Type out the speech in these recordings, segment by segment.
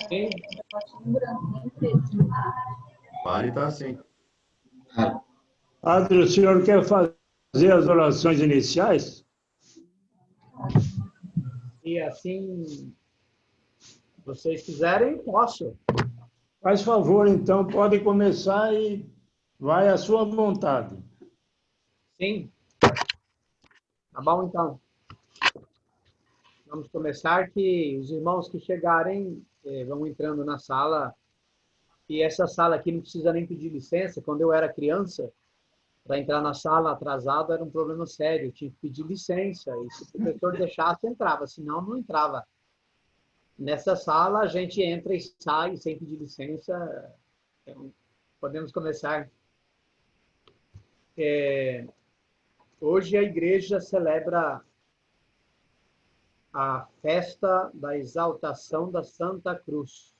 Sim. Vale, tá sim. Padre, o senhor quer fazer as orações iniciais? E assim, vocês quiserem, posso. Faz favor, então, pode começar e vai à sua vontade. Sim. Tá bom, então. Vamos começar, que os irmãos que chegarem vão entrando na sala. E essa sala aqui não precisa nem pedir licença. Quando eu era criança, para entrar na sala atrasado era um problema sério. Eu tinha que pedir licença. E se o professor deixasse, entrava. Senão, não entrava. Nessa sala, a gente entra e sai sem pedir licença. Então, podemos começar. Hoje a igreja celebra a festa da exaltação da Santa Cruz.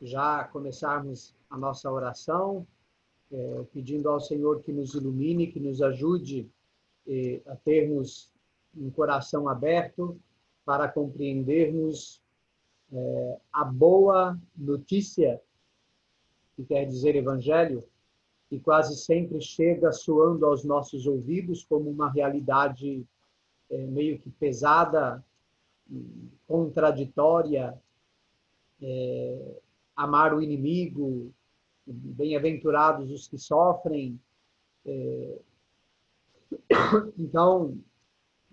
Já começarmos a nossa oração, pedindo ao Senhor que nos ilumine, que nos ajude a termos um coração aberto para compreendermos a boa notícia, que quer dizer evangelho, que quase sempre chega soando aos nossos ouvidos como uma realidade meio que pesada, contraditória, amar o inimigo, bem-aventurados os que sofrem. Então,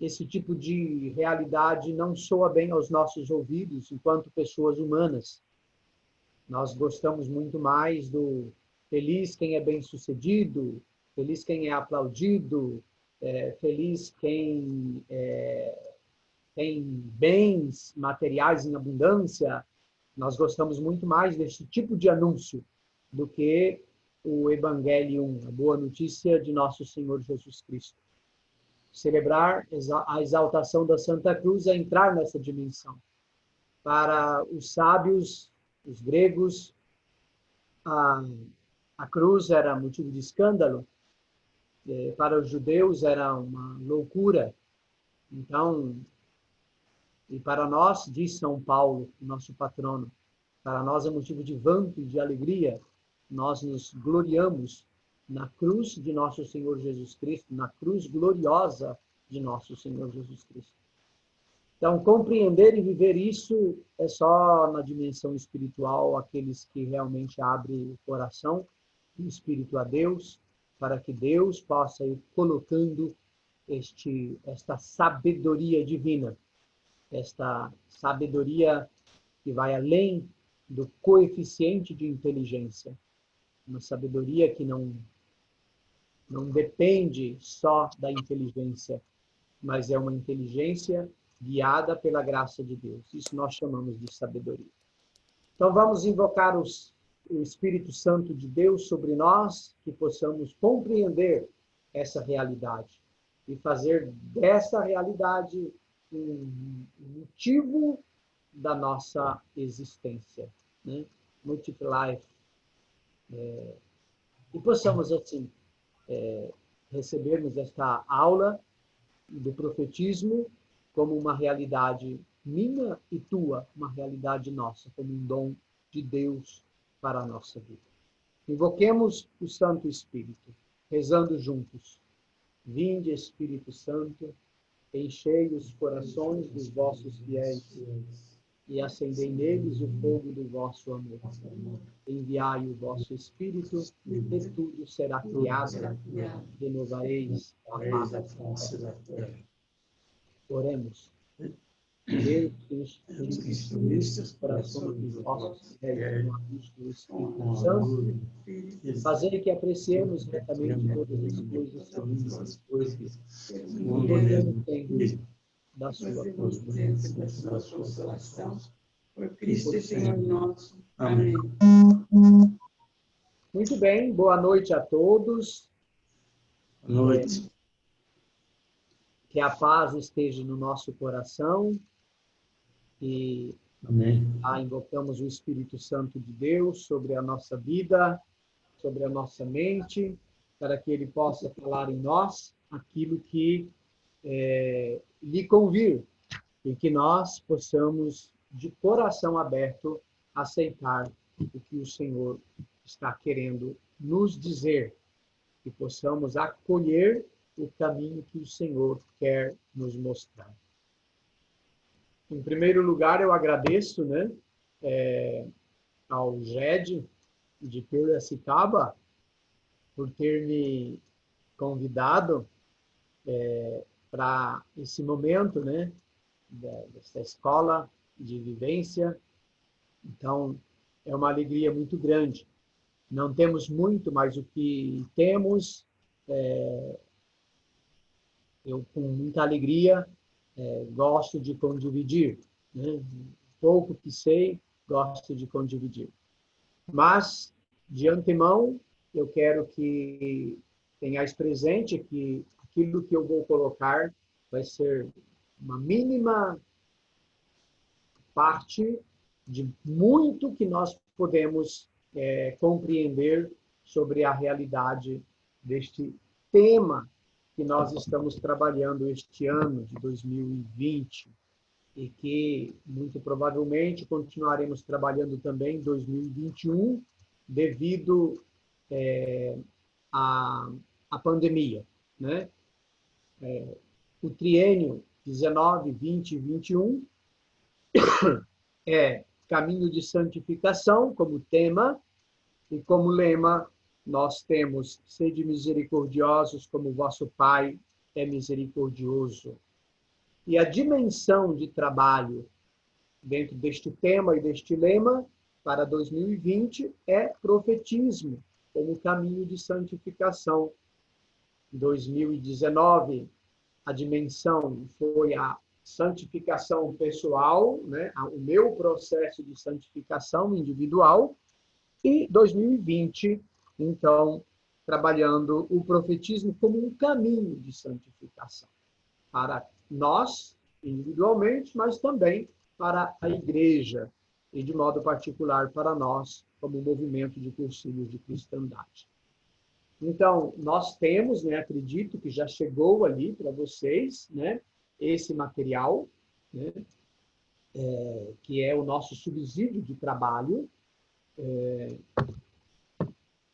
esse tipo de realidade não soa bem aos nossos ouvidos enquanto pessoas humanas. Nós gostamos muito mais do feliz quem é bem-sucedido, feliz quem é aplaudido, feliz quem tem bens materiais em abundância. Nós gostamos muito mais desse tipo de anúncio do que o Evangelium, a boa notícia de nosso Senhor Jesus Cristo. Celebrar a exaltação da Santa Cruz é entrar nessa dimensão. Para os sábios, os gregos, a cruz era motivo de escândalo. Para os judeus era uma loucura. Então, e para nós, diz São Paulo, nosso patrono, para nós é motivo de vanto e de alegria. Nós nos gloriamos na cruz de nosso Senhor Jesus Cristo, na cruz gloriosa de nosso Senhor Jesus Cristo. Então, compreender e viver isso é só na dimensão espiritual, aqueles que realmente abrem o coração, o espírito a Deus, para que Deus possa ir colocando esta sabedoria divina, esta sabedoria que vai além do coeficiente de inteligência, uma sabedoria que não depende só da inteligência, mas é uma inteligência guiada pela graça de Deus. Isso nós chamamos de sabedoria. Então vamos invocar o Espírito Santo de Deus sobre nós, que possamos compreender essa realidade e fazer dessa realidade um motivo da nossa existência, né? Multilife. E possamos, assim, recebermos esta aula do profetismo como uma realidade minha e tua, uma realidade nossa, como um dom de Deus para a nossa vida. Invoquemos o Santo Espírito, rezando juntos. Vinde, Espírito Santo, enchei os corações dos vossos fiéis e acendei neles o fogo do vosso amor. Enviai o vosso Espírito e tudo será criado, renovareis a face da terra. Oremos. Deus, que instruíste os corações dos vossos fiéis com a luz do Espírito Santo, fazei que apreciemos retamente todas as coisas segundo o tempo da sua consolação. Por Cristo Senhor nosso. Amém. Muito bem, boa noite a todos. Boa noite. Que a paz esteja no nosso coração e Amém. Invocamos o Espírito Santo de Deus sobre a nossa vida, sobre a nossa mente, para que ele possa falar em nós aquilo que lhe convir, e que nós possamos, de coração aberto, aceitar o que o Senhor está querendo nos dizer, que possamos acolher o caminho que o Senhor quer nos mostrar. Em primeiro lugar, eu agradeço, né, ao GED de Piracicaba por ter me convidado para esse momento, né, dessa escola de vivência. Então, é uma alegria muito grande. Não temos muito, mas o que temos, eu com muita alegria gosto de condividir, né? Pouco que sei, gosto de condividir. Mas, de antemão, eu quero que tenhais presente que aquilo que eu vou colocar vai ser uma mínima parte de muito que nós podemos compreender sobre a realidade deste tema que nós estamos trabalhando este ano de 2020 e que, muito provavelmente, continuaremos trabalhando também em 2021 devido à pandemia, né? O triênio 19, 20 e 21 é caminho de santificação como tema e como lema nós temos sede misericordiosos como vosso Pai é misericordioso. E a dimensão de trabalho dentro deste tema e deste lema para 2020 é profetismo como caminho de santificação. Em 2019, a dimensão foi a santificação pessoal, né? O meu processo de santificação individual, e 2020, então, trabalhando o profetismo como um caminho de santificação para nós, individualmente, mas também para a igreja, e de modo particular para nós, como movimento de cursilhos de cristandade. Então, nós temos, né, acredito que já chegou ali para vocês, né, esse material, né, que é o nosso subsídio de trabalho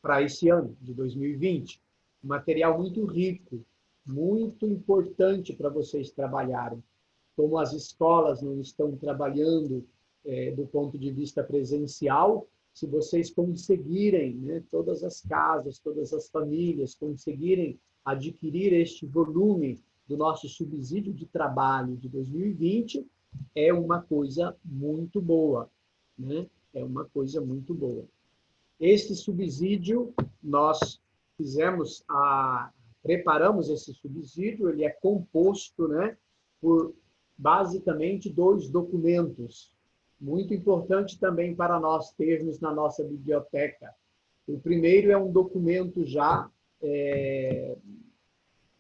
para esse ano de 2020. Um material muito rico, muito importante para vocês trabalharem. Como as escolas não estão trabalhando do ponto de vista presencial, se vocês conseguirem, né, todas as casas, todas as famílias, conseguirem adquirir este volume do nosso subsídio de trabalho de 2020, é uma coisa muito boa, né? É uma coisa muito boa. Este subsídio, nós preparamos esse subsídio, ele é composto, né, por basicamente 2 documentos, muito importante também para nós termos na nossa biblioteca. O primeiro é um documento já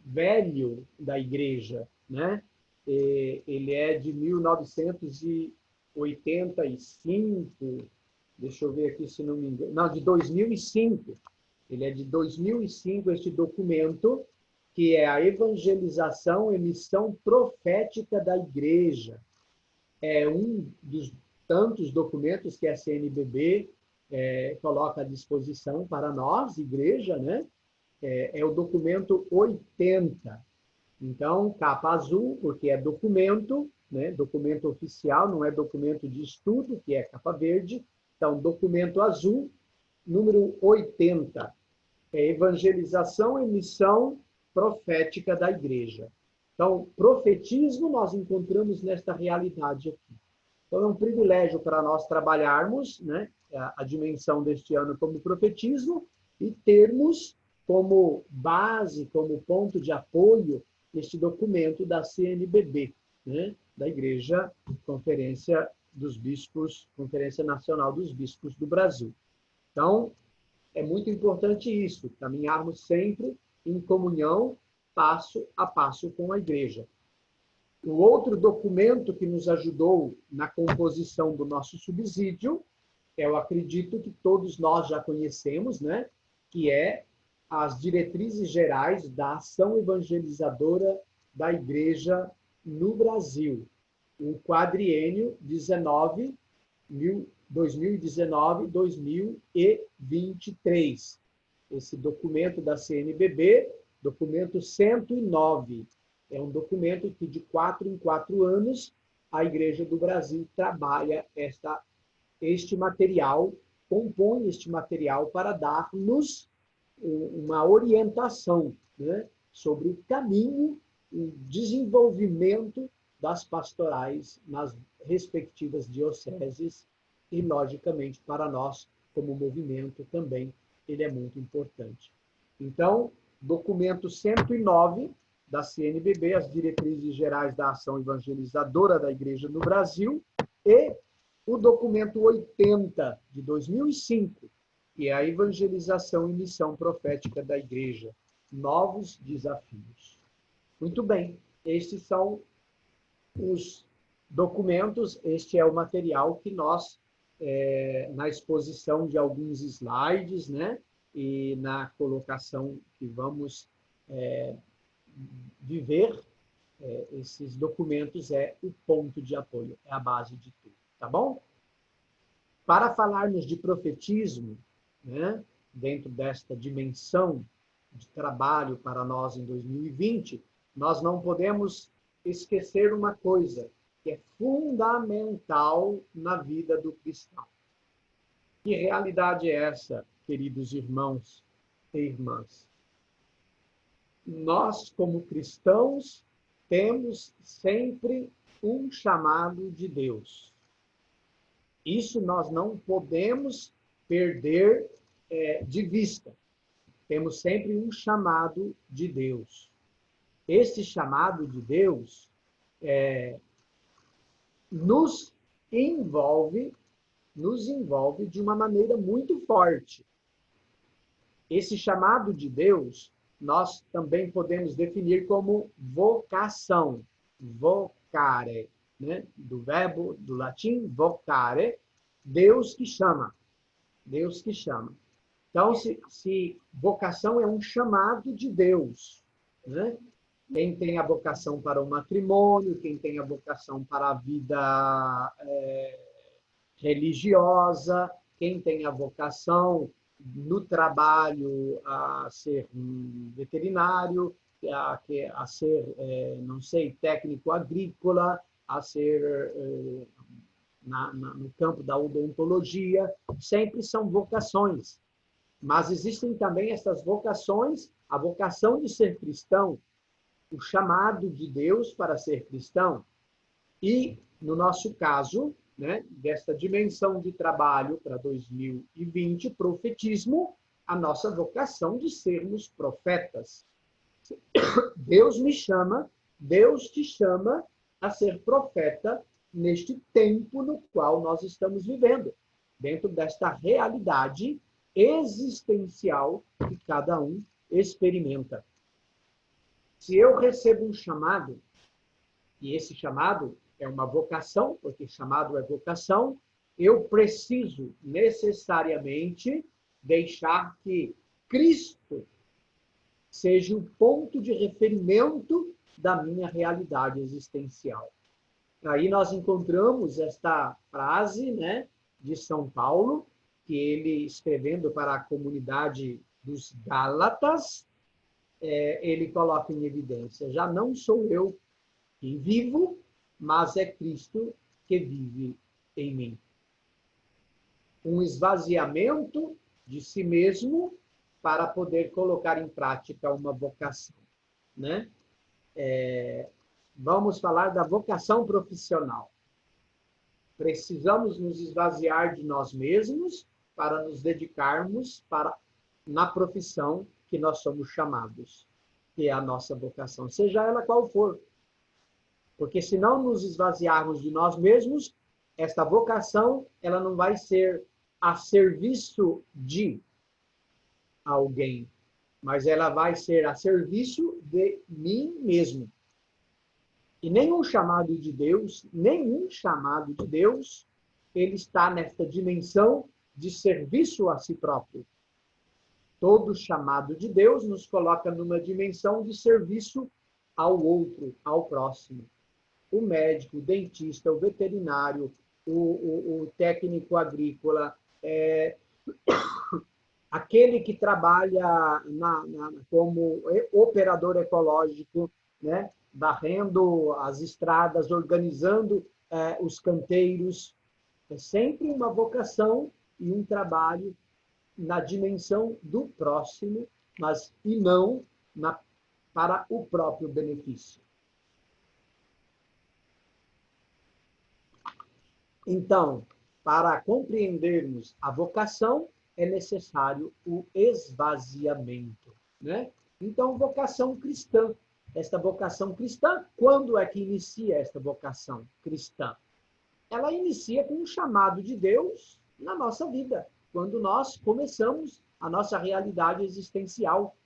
velho da igreja, né? Ele é de 1985, deixa eu ver aqui se não me engano, não, de 2005. Ele é de 2005, este documento, que é a evangelização e missão profética da igreja. É um dos tantos documentos que a CNBB coloca à disposição para nós, igreja, né? É o documento 80. Então, capa azul, porque é documento, né? Documento oficial, não é documento de estudo, que é capa verde. Então, documento azul, número 80. É evangelização e missão profética da igreja. Então, profetismo nós encontramos nesta realidade aqui. Então, é um privilégio para nós trabalharmos, né, a dimensão deste ano como profetismo e termos como base, como ponto de apoio, este documento da CNBB, né, da Igreja Conferência dos Bispos, Conferência Nacional dos Bispos do Brasil. Então, é muito importante isso, caminharmos sempre em comunhão, passo a passo com a igreja. O outro documento que nos ajudou na composição do nosso subsídio, eu acredito que todos nós já conhecemos, né? Que é as diretrizes gerais da ação evangelizadora da igreja no Brasil. o quadriênio 2019-2023. Esse documento da CNBB, documento 109, é um documento que de 4 em 4 anos a Igreja do Brasil trabalha este material, compõe este material para dar-nos uma orientação, né, sobre o caminho, o desenvolvimento das pastorais nas respectivas dioceses e, logicamente, para nós, como movimento, também ele é muito importante. Então, documento 109 da CNBB, as Diretrizes Gerais da Ação Evangelizadora da Igreja no Brasil, e o documento 80, de 2005, que é a Evangelização e Missão Profética da Igreja, Novos Desafios. Muito bem, estes são os documentos, este é o material que nós, na exposição de alguns slides, né, e na colocação que vamos viver, esses documentos é o ponto de apoio, é a base de tudo, tá bom? Para falarmos de profetismo, né, dentro desta dimensão de trabalho para nós em 2020, nós não podemos esquecer uma coisa que é fundamental na vida do cristão. Que realidade é essa, queridos irmãos e irmãs? Nós, como cristãos, temos sempre um chamado de Deus. Isso nós não podemos perder de vista. Temos sempre um chamado de Deus. Esse chamado de Deus nos envolve de uma maneira muito forte. Esse chamado de Deus, nós também podemos definir como vocação, vocare, né? Do verbo do latim vocare, Deus que chama. Deus que chama. Então, se vocação é um chamado de Deus, né? Quem tem a vocação para o matrimônio, quem tem a vocação para a vida religiosa, quem tem a vocação no trabalho a ser veterinário, a ser, não sei, técnico agrícola, a ser no campo da odontologia, sempre são vocações. Mas existem também essas vocações, a vocação de ser cristão, o chamado de Deus para ser cristão. E, no nosso caso, né, desta dimensão de trabalho para 2020, profetismo, a nossa vocação de sermos profetas. Deus me chama, Deus te chama a ser profeta neste tempo no qual nós estamos vivendo, dentro desta realidade existencial que cada um experimenta. Se eu recebo um chamado, e esse chamado é uma vocação, porque chamado é vocação, eu preciso necessariamente deixar que Cristo seja o ponto de referimento da minha realidade existencial. Aí nós encontramos esta frase, né, de São Paulo, que ele, escrevendo para a comunidade dos Gálatas, ele coloca em evidência: já não sou eu que vivo, mas é Cristo que vive em mim. Um esvaziamento de si mesmo para poder colocar em prática uma vocação, né? Vamos falar da vocação profissional. Precisamos nos esvaziar de nós mesmos para nos dedicarmos na profissão que nós somos chamados, que é a nossa vocação, seja ela qual for. Porque se não nos esvaziarmos de nós mesmos, esta vocação ela não vai ser a serviço de alguém, mas ela vai ser a serviço de mim mesmo. E nenhum chamado de Deus, ele está nesta dimensão de serviço a si próprio. Todo chamado de Deus nos coloca numa dimensão de serviço ao outro, ao próximo. o médico, o dentista, o veterinário, o técnico agrícola, aquele que trabalha como operador ecológico, né? Varrendo as estradas, organizando os canteiros. É sempre uma vocação e um trabalho na dimensão do próximo, mas e não para o próprio benefício. Então, para compreendermos a vocação, é necessário o esvaziamento, né? Então, vocação cristã. Esta vocação cristã, quando é que inicia esta vocação cristã? Ela inicia com um chamado de Deus na nossa vida, quando nós começamos a nossa realidade existencial.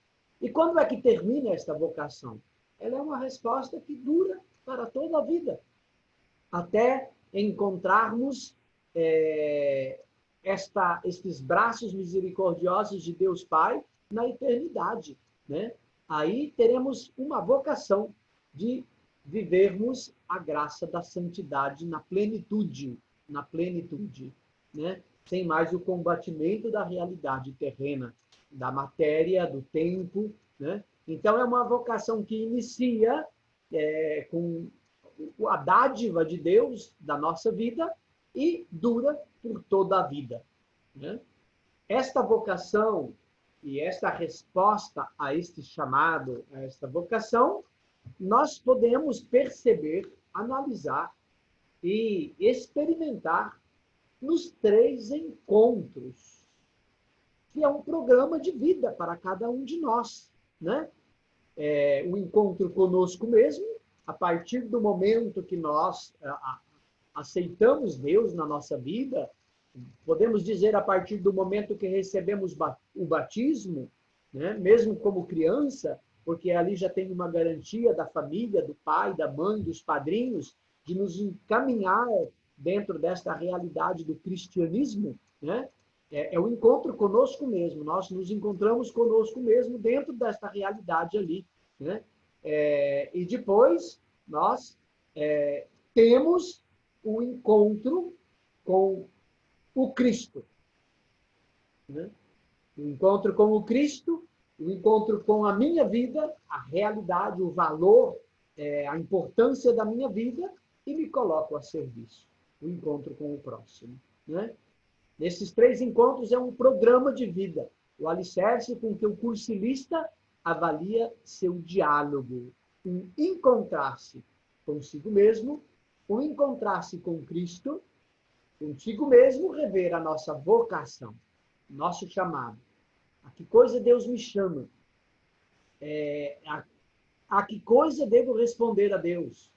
E quando é que termina esta vocação? Ela é uma resposta que dura para toda a vida, até encontrarmos estes braços misericordiosos de Deus Pai na eternidade, né? Aí teremos uma vocação de vivermos a graça da santidade na plenitude, né? Sem mais o combatimento da realidade terrena, da matéria, do tempo, né? Então, é uma vocação que inicia com a dádiva de Deus da nossa vida e dura por toda a vida, né? Esta vocação e esta resposta a este chamado, a esta vocação, nós podemos perceber, analisar e experimentar nos 3 encontros, que é um programa de vida para cada um de nós, né? O encontro conosco mesmo, a partir do momento que nós aceitamos Deus na nossa vida, podemos dizer a partir do momento que recebemos o batismo, né? Mesmo como criança, porque ali já tem uma garantia da família, do pai, da mãe, dos padrinhos, de nos encaminhar dentro desta realidade do cristianismo, né? É o encontro conosco mesmo, nós nos encontramos conosco mesmo dentro desta realidade ali, né? E depois nós temos o encontro com o Cristo, né? O encontro com o Cristo, o encontro com a minha vida, a realidade, o valor, a importância da minha vida, e me coloco a serviço. O encontro com o próximo, né? Nesses 3 encontros é um programa de vida, o alicerce com que o cursilista avalia seu diálogo, um encontrar-se consigo mesmo, um encontrar-se com Cristo, contigo mesmo, rever a nossa vocação, nosso chamado. A que coisa Deus me chama? A que coisa devo responder a Deus?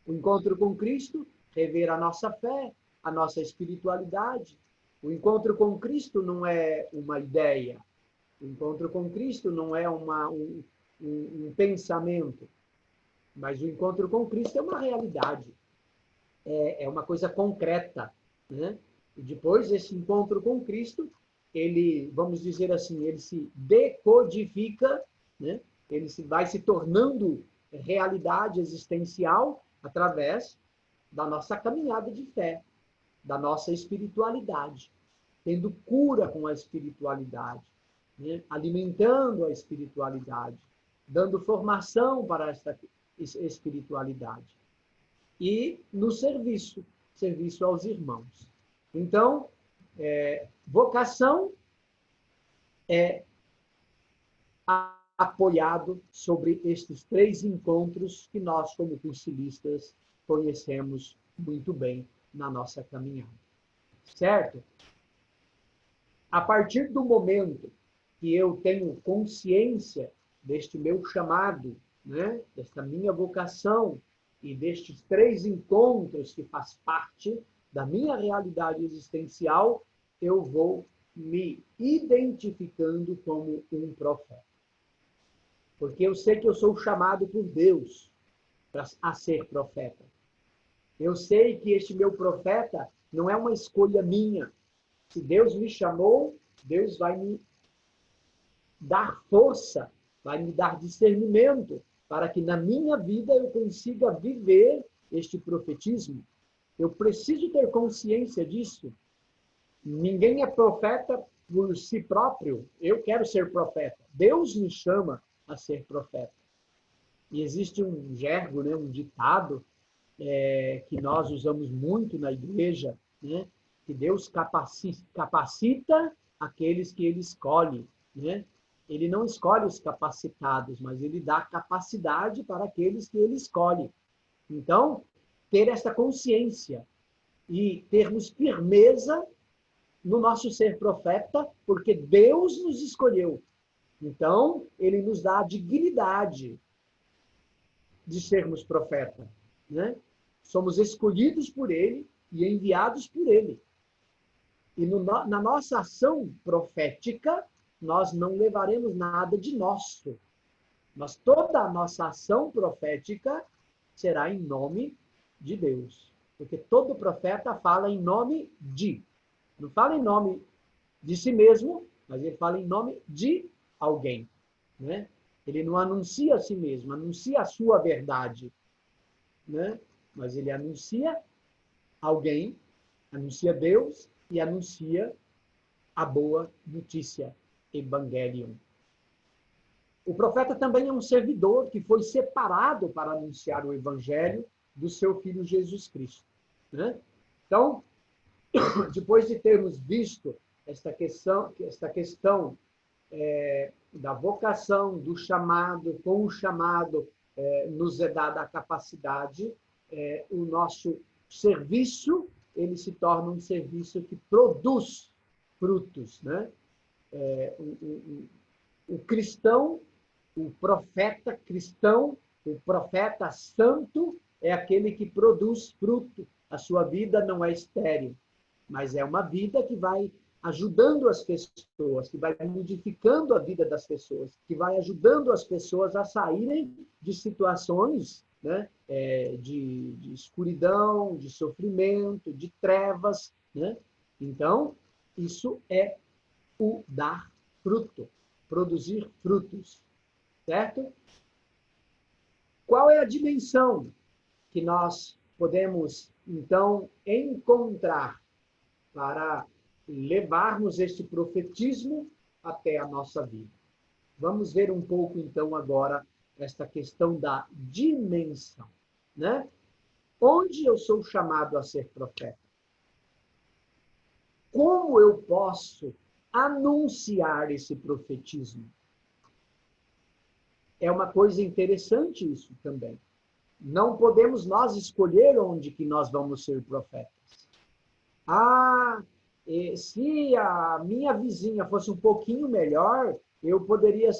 O encontro com Cristo, rever a nossa fé, a nossa espiritualidade. O encontro com Cristo não é uma ideia. O encontro com Cristo não é um pensamento. Mas o encontro com Cristo é uma realidade. É uma coisa concreta, né? E depois, esse encontro com Cristo, ele, vamos dizer assim, ele se decodifica, né? Ele vai se tornando realidade existencial através da nossa caminhada de fé, da nossa espiritualidade, tendo cura com a espiritualidade, né? Alimentando a espiritualidade, dando formação para esta espiritualidade. E no serviço aos irmãos. Então, vocação é apoiado sobre estes 3 encontros que nós, como cursilistas, conhecemos muito bem na nossa caminhada. Certo? A partir do momento que eu tenho consciência deste meu chamado, né, desta minha vocação e destes 3 encontros que faz parte da minha realidade existencial, eu vou me identificando como um profeta. Porque eu sei que eu sou chamado por Deus a ser profeta. Eu sei que este meu profeta não é uma escolha minha. Se Deus me chamou, Deus vai me dar força, vai me dar discernimento para que na minha vida eu consiga viver este profetismo. Eu preciso ter consciência disso. Ninguém é profeta por si próprio. Eu quero ser profeta. Deus me chama a ser profeta. E existe um gergo, né, um ditado que nós usamos muito na igreja, né, que Deus capacita aqueles que Ele escolhe, né? Ele não escolhe os capacitados, mas Ele dá capacidade para aqueles que Ele escolhe. Então, ter essa consciência e termos firmeza no nosso ser profeta, porque Deus nos escolheu. Então, Ele nos dá a dignidade de sermos profeta, né? Somos escolhidos por Ele e enviados por Ele. E na nossa ação profética, nós não levaremos nada de nosso. Mas toda a nossa ação profética será em nome de Deus. Porque todo profeta fala em nome de. Não fala em nome de si mesmo, mas ele fala em nome de alguém, né? Ele não anuncia a si mesmo, anuncia a sua verdade, né? Mas ele anuncia alguém, anuncia Deus e anuncia a boa notícia, Evangelion. O profeta também é um servidor que foi separado para anunciar o Evangelho do seu Filho Jesus Cristo, né? Então, depois de termos visto esta questão da vocação, do chamado, com o chamado nos é dada a capacidade, o nosso serviço, ele se torna um serviço que produz frutos, né? O cristão, o profeta cristão, o profeta santo é aquele que produz fruto. A sua vida não é estéril, mas é uma vida que vai ajudando as pessoas, que vai modificando a vida das pessoas, que vai ajudando as pessoas a saírem de situações, né, de escuridão, de sofrimento, de trevas, né? Então, isso é o dar fruto, produzir frutos, certo? Qual é a dimensão que nós podemos, então, encontrar para levarmos este profetismo até a nossa vida? Vamos ver um pouco, então, agora, esta questão da dimensão, né? Onde eu sou chamado a ser profeta? Como eu posso anunciar esse profetismo? É uma coisa interessante isso também. Não podemos nós escolher onde que nós vamos ser profetas. Se a minha vizinha fosse um pouquinho melhor, eu poderia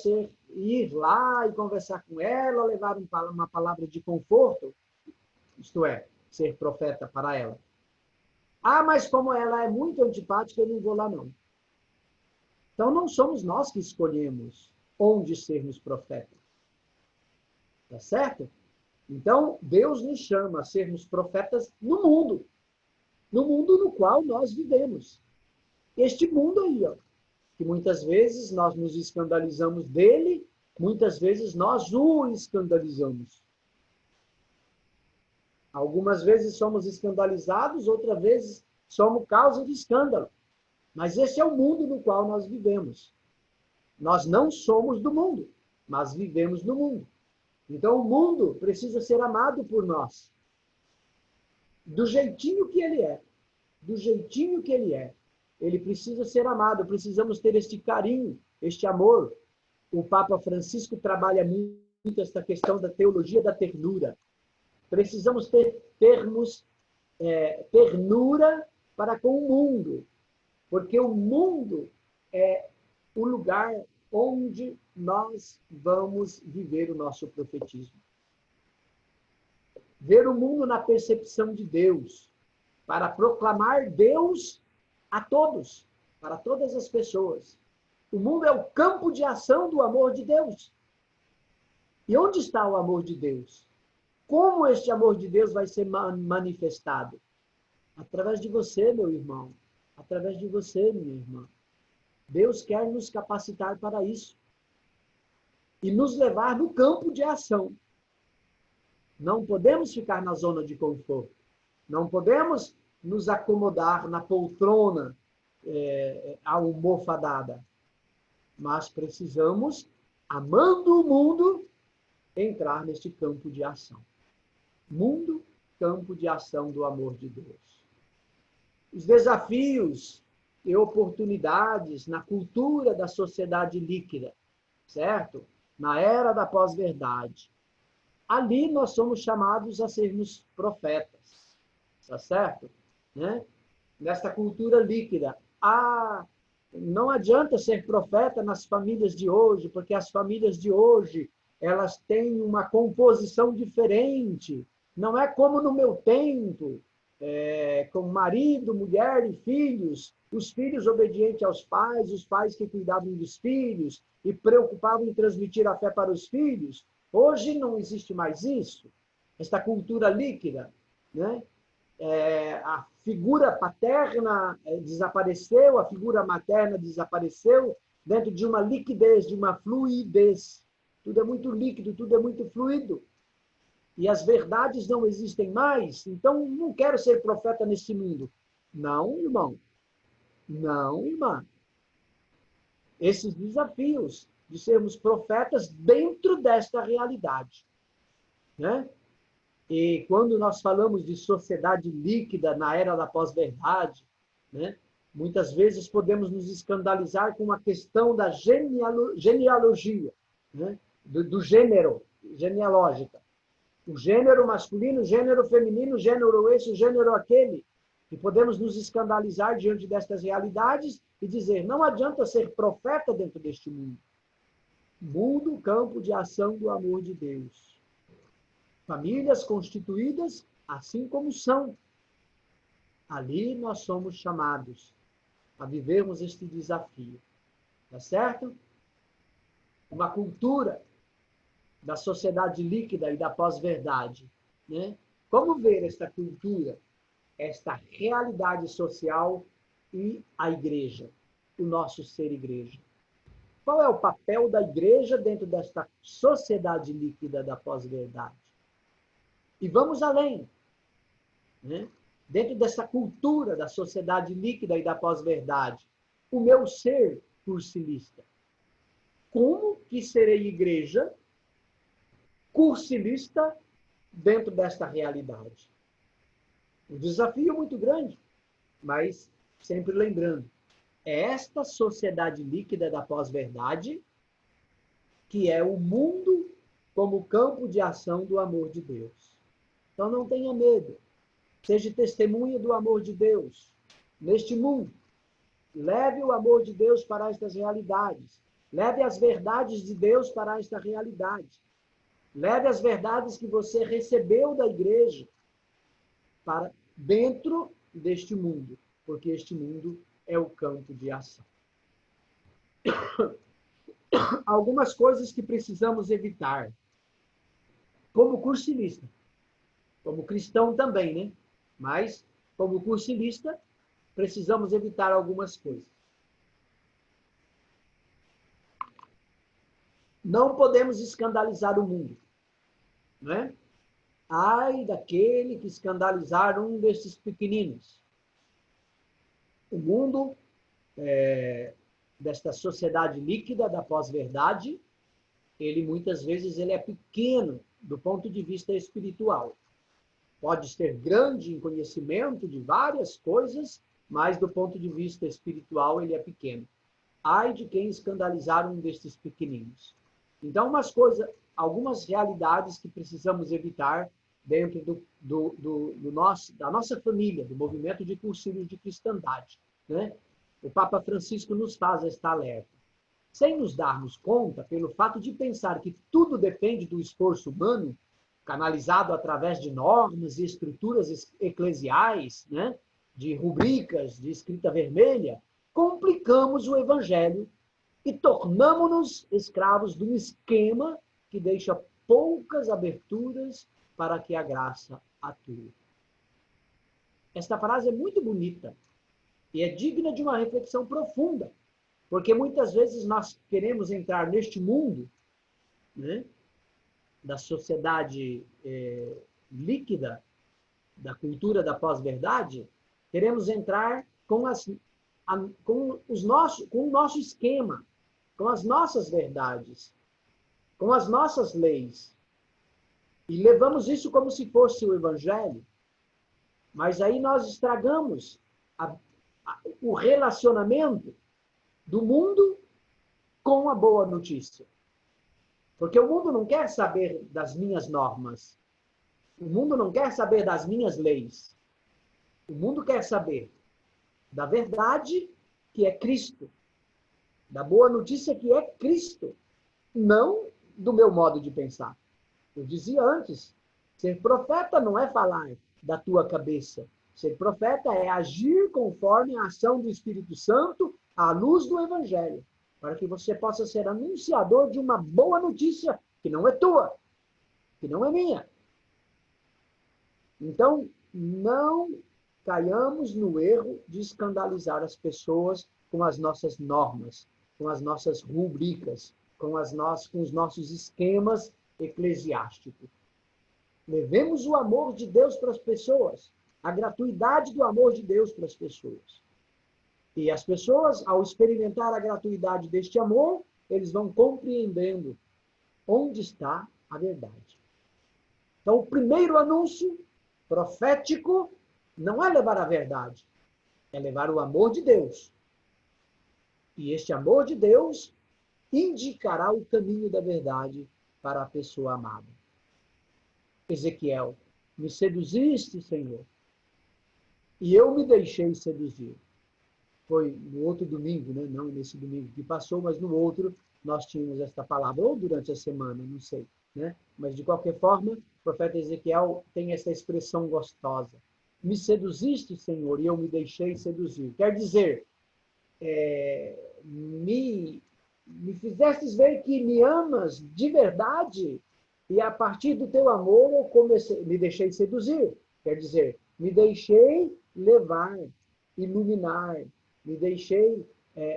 ir lá e conversar com ela, levar uma palavra de conforto, isto é, ser profeta para ela. Mas como ela é muito antipática, eu não vou lá não. Então não somos nós que escolhemos onde sermos profetas. Tá certo? Então, Deus nos chama a sermos profetas no mundo no qual nós vivemos. Este mundo aí, ó, que muitas vezes nós nos escandalizamos dele, muitas vezes nós o escandalizamos. Algumas vezes somos escandalizados, outras vezes somos causa de escândalo. Mas esse é o mundo no qual nós vivemos. Nós não somos do mundo, mas vivemos no mundo. Então, o mundo precisa ser amado por nós. Do jeitinho que ele é. Do jeitinho que ele é. Ele precisa ser amado. Precisamos ter este carinho, este amor. O Papa Francisco trabalha muito esta questão da teologia da ternura. Precisamos termos ternura para com o mundo. Porque o mundo é o lugar onde nós vamos viver o nosso profetismo. Ver o mundo na percepção de Deus, para proclamar Deus a todos, para todas as pessoas. O mundo é o campo de ação do amor de Deus. E onde está o amor de Deus? Como este amor de Deus vai ser manifestado? Através de você, meu irmão. Através de você, minha irmã. Deus quer nos capacitar para isso. e nos levar no campo de ação. Não podemos ficar na zona de conforto. Não podemos nos acomodar na poltrona almofadada. Mas precisamos, amando o mundo, entrar neste campo de ação. Mundo, campo de ação do amor de Deus. Os desafios e oportunidades na cultura da sociedade líquida, certo? Na era da pós-verdade. Ali nós somos chamados a sermos profetas, tá certo? Né? Nesta cultura líquida. Não adianta ser profeta nas famílias de hoje, porque as famílias de hoje, elas têm uma composição diferente. Não é como no meu tempo, com marido, mulher e filhos, os filhos obedientes aos pais, os pais que cuidavam dos filhos e preocupavam em transmitir a fé para os filhos. Hoje não existe mais isso. Esta cultura líquida, né? A figura paterna desapareceu, a figura materna desapareceu, dentro de uma liquidez, de uma fluidez. Tudo é muito líquido, tudo é muito fluido. E as verdades não existem mais, então não quero ser profeta nesse mundo. Não, irmão. Não, irmã. Esses desafios de sermos profetas dentro desta realidade, né? E quando nós falamos de sociedade líquida na era da pós-verdade, né, muitas vezes podemos nos escandalizar com a questão da genealogia, né, do gênero, genealógica. O gênero masculino, o gênero feminino, o gênero esse, o gênero aquele. E podemos nos escandalizar diante destas realidades e dizer, não adianta ser profeta dentro deste mundo. Mundo, campo de ação do amor de Deus. Famílias constituídas assim como são. Ali nós somos chamados a vivermos este desafio. Tá certo? Uma cultura da sociedade líquida e da pós-verdade, né? Como ver esta cultura, esta realidade social e a igreja, o nosso ser igreja? Qual é o papel da igreja dentro desta sociedade líquida da pós-verdade? E vamos além, né? Dentro dessa cultura da sociedade líquida e da pós-verdade, o meu ser cursilista. Como que serei igreja cursilista dentro desta realidade? Um desafio muito grande, mas sempre lembrando, é esta sociedade líquida da pós-verdade que é o mundo como campo de ação do amor de Deus. Então não tenha medo. Seja testemunha do amor de Deus neste mundo. Leve o amor de Deus para estas realidades. Leve as verdades de Deus para esta realidade. Leve as verdades que você recebeu da igreja para dentro deste mundo, porque este mundo é o campo de ação. Algumas coisas que precisamos evitar. Como cursilista. Como cristão também, né? Mas, como cursilista, precisamos evitar algumas coisas. Não podemos escandalizar o mundo, né? Ai daquele que escandalizar um desses pequeninos. O mundo, desta sociedade líquida da pós-verdade, ele muitas vezes ele é pequeno do ponto de vista espiritual. Pode ser grande em conhecimento de várias coisas, mas do ponto de vista espiritual ele é pequeno. Ai de quem escandalizar um destes pequeninos. Então, algumas realidades que precisamos evitar dentro da nossa família, do movimento de cursilhos de cristandade, né? O Papa Francisco nos faz esta alerta. Sem nos darmos conta, pelo fato de pensar que tudo depende do esforço humano, canalizado através de normas e estruturas eclesiais, né? De rubricas, de escrita vermelha, complicamos o evangelho e tornamo-nos escravos de um esquema que deixa poucas aberturas para que a graça atue. Esta frase é muito bonita e é digna de uma reflexão profunda, porque muitas vezes nós queremos entrar neste mundo né, da sociedade líquida, da cultura da pós-verdade, queremos entrar com o nosso esquema, com as nossas verdades, com as nossas leis. E levamos isso como se fosse o Evangelho. Mas aí nós estragamos o relacionamento do mundo com a boa notícia. Porque o mundo não quer saber das minhas normas. O mundo não quer saber das minhas leis. O mundo quer saber da verdade, que é Cristo. Da boa notícia, que é Cristo. Não do meu modo de pensar. Eu dizia antes, ser profeta não é falar da tua cabeça. Ser profeta é agir conforme a ação do Espírito Santo à luz do Evangelho, para que você possa ser anunciador de uma boa notícia que não é tua, que não é minha. Então, não caiamos no erro de escandalizar as pessoas com as nossas normas, com as nossas rubricas, com os nossos esquemas eclesiásticos. Levemos o amor de Deus para as pessoas, a gratuidade do amor de Deus para as pessoas. E as pessoas, ao experimentar a gratuidade deste amor, eles vão compreendendo onde está a verdade. Então, o primeiro anúncio profético não é levar a verdade, é levar o amor de Deus. E este amor de Deus indicará o caminho da verdade para a pessoa amada. Ezequiel, me seduziste, Senhor, e eu me deixei seduzir. Foi no outro domingo, né? Não nesse domingo que passou, mas no outro nós tínhamos esta palavra, ou durante a semana, não sei, né? Mas de qualquer forma, o profeta Ezequiel tem essa expressão gostosa. Me seduziste, Senhor, e eu me deixei seduzir. Quer dizer, me fizestes ver que me amas de verdade, e a partir do teu amor eu me deixei seduzir. Quer dizer, me deixei levar, iluminar, me deixei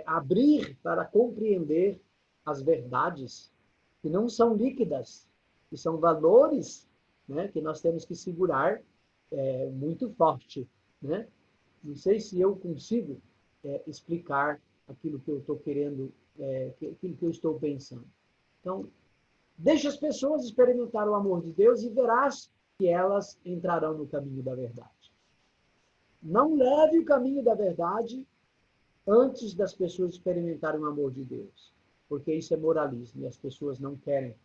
abrir para compreender as verdades que não são líquidas, que são valores, né, que nós temos que segurar muito forte, né? Não sei se eu consigo explicar aquilo que eu estou querendo, aquilo que eu estou pensando. Então, deixa as pessoas experimentar o amor de Deus e verás que elas entrarão no caminho da verdade. Não leve o caminho da verdade antes das pessoas experimentarem o amor de Deus, porque isso é moralismo e as pessoas não querem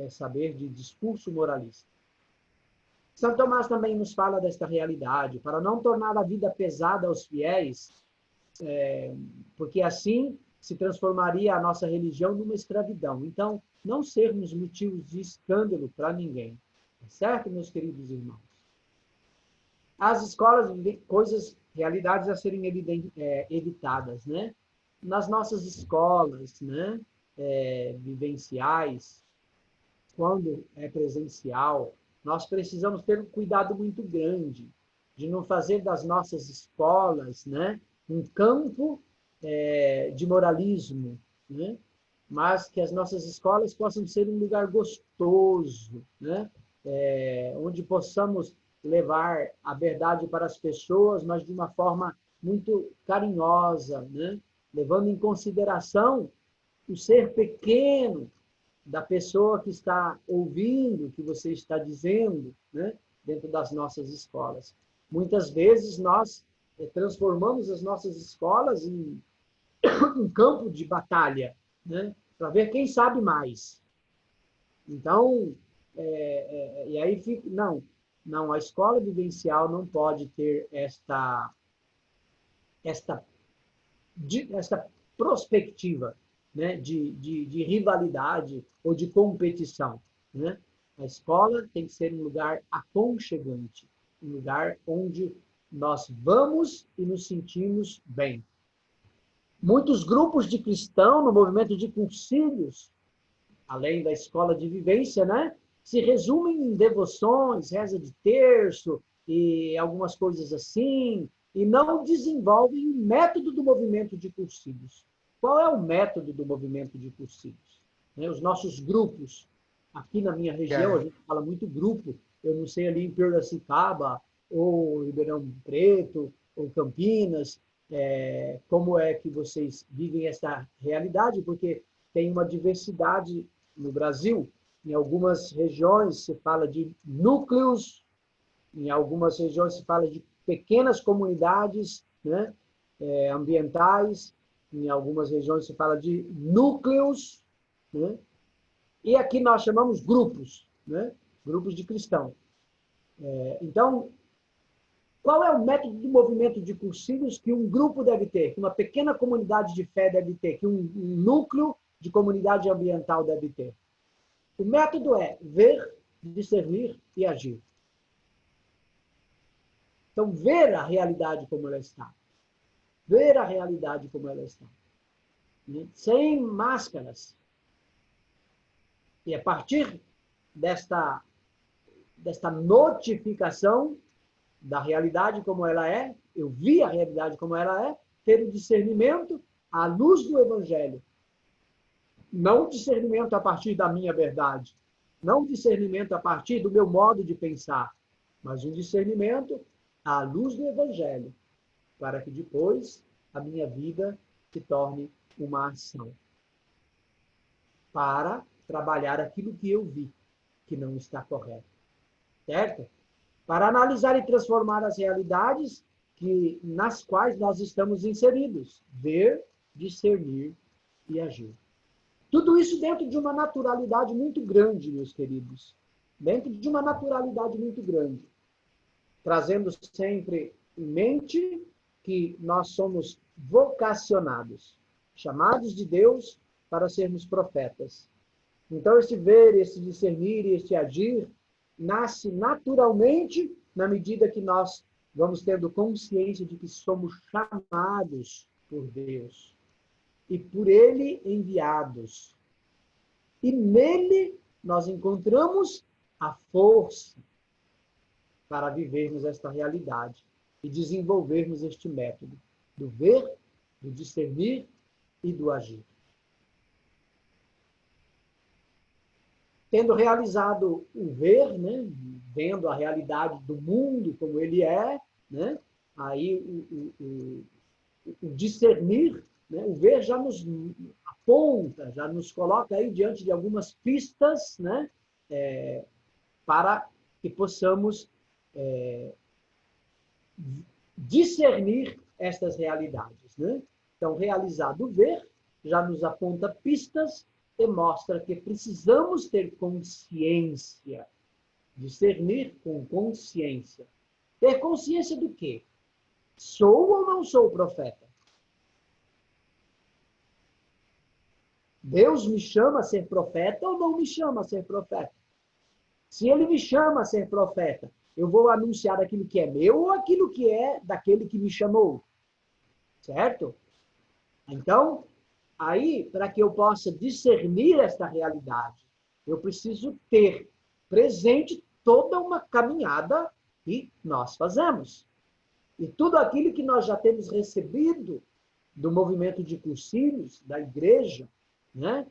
saber de discurso moralista. São Tomás também nos fala desta realidade, para não tornar a vida pesada aos fiéis, porque assim se transformaria a nossa religião numa escravidão. Então, não sermos motivos de escândalo para ninguém. Certo, meus queridos irmãos? As escolas, realidades a serem evitadas, né? Nas nossas escolas, né? Vivenciais, quando é presencial, nós precisamos ter um cuidado muito grande de não fazer das nossas escolas, né, um campo de moralismo, né? Mas que as nossas escolas possam ser um lugar gostoso, né? Onde possamos levar a verdade para as pessoas, mas de uma forma muito carinhosa, né? Levando em consideração o ser pequeno da pessoa que está ouvindo o que você está dizendo, né? Dentro das nossas escolas. Muitas vezes nós transformamos as nossas escolas em um campo de batalha, né? Para ver quem sabe mais. Então, e aí fica... Não, a escola vivencial não pode ter esta perspectiva, né, de rivalidade ou de competição, né? A escola tem que ser um lugar aconchegante, um lugar onde nós vamos e nos sentimos bem. Muitos grupos de cristãos no movimento de concílios, além da escola de vivência, né, se resumem em devoções, reza de terço e algumas coisas assim, e não desenvolvem o método do movimento de concílios. Qual é o método do movimento de concílios? Os nossos grupos Aqui na minha região, a gente fala muito grupo. Eu não sei ali em Piracicaba, ou Ribeirão Preto, ou Campinas, como é que vocês vivem essa realidade, porque tem uma diversidade no Brasil. Em algumas regiões se fala de núcleos, em algumas regiões se fala de pequenas comunidades, né, ambientais, em algumas regiões se fala de núcleos, né, e aqui nós chamamos grupos, né, grupos de cristãos. Então, qual é o método de movimento de cursilhos que um grupo deve ter, que uma pequena comunidade de fé deve ter, que um núcleo de comunidade ambiental deve ter? O método é ver, discernir e agir. Então, ver a realidade como ela está. Ver a realidade como ela está. Sem máscaras. E a partir desta notificação da realidade como ela é, eu vi a realidade como ela é, ter o discernimento à luz do Evangelho. Não o discernimento a partir da minha verdade, não o discernimento a partir do meu modo de pensar, mas um discernimento à luz do Evangelho, para que depois a minha vida se torne uma ação. Para trabalhar aquilo que eu vi, que não está correto. Certo? Para analisar e transformar as realidades nas quais nós estamos inseridos. Ver, discernir e agir. Tudo isso dentro de uma naturalidade muito grande, meus queridos. Dentro de uma naturalidade muito grande. Trazendo sempre em mente que nós somos vocacionados, chamados de Deus para sermos profetas. Então, esse ver, esse discernir e esse agir nasce naturalmente na medida que nós vamos tendo consciência de que somos chamados por Deus e por Ele enviados. E nele nós encontramos a força para vivermos esta realidade e desenvolvermos este método do ver, do discernir e do agir. Tendo realizado o ver, né, vendo a realidade do mundo como ele é, né, aí o discernir, né, o ver já nos aponta, já nos coloca aí diante de algumas pistas, né, para que possamos discernir estas realidades. Né? Então, realizado o ver, já nos aponta pistas e mostra que precisamos ter consciência. Discernir com consciência. Ter consciência do quê? Sou ou não sou profeta? Deus me chama a ser profeta ou não me chama a ser profeta? Se ele me chama a ser profeta, eu vou anunciar aquilo que é meu ou aquilo que é daquele que me chamou? Certo? Então, aí, para que eu possa discernir esta realidade, eu preciso ter presente toda uma caminhada que nós fazemos. E tudo aquilo que nós já temos recebido do movimento de cursilhos, da igreja, né?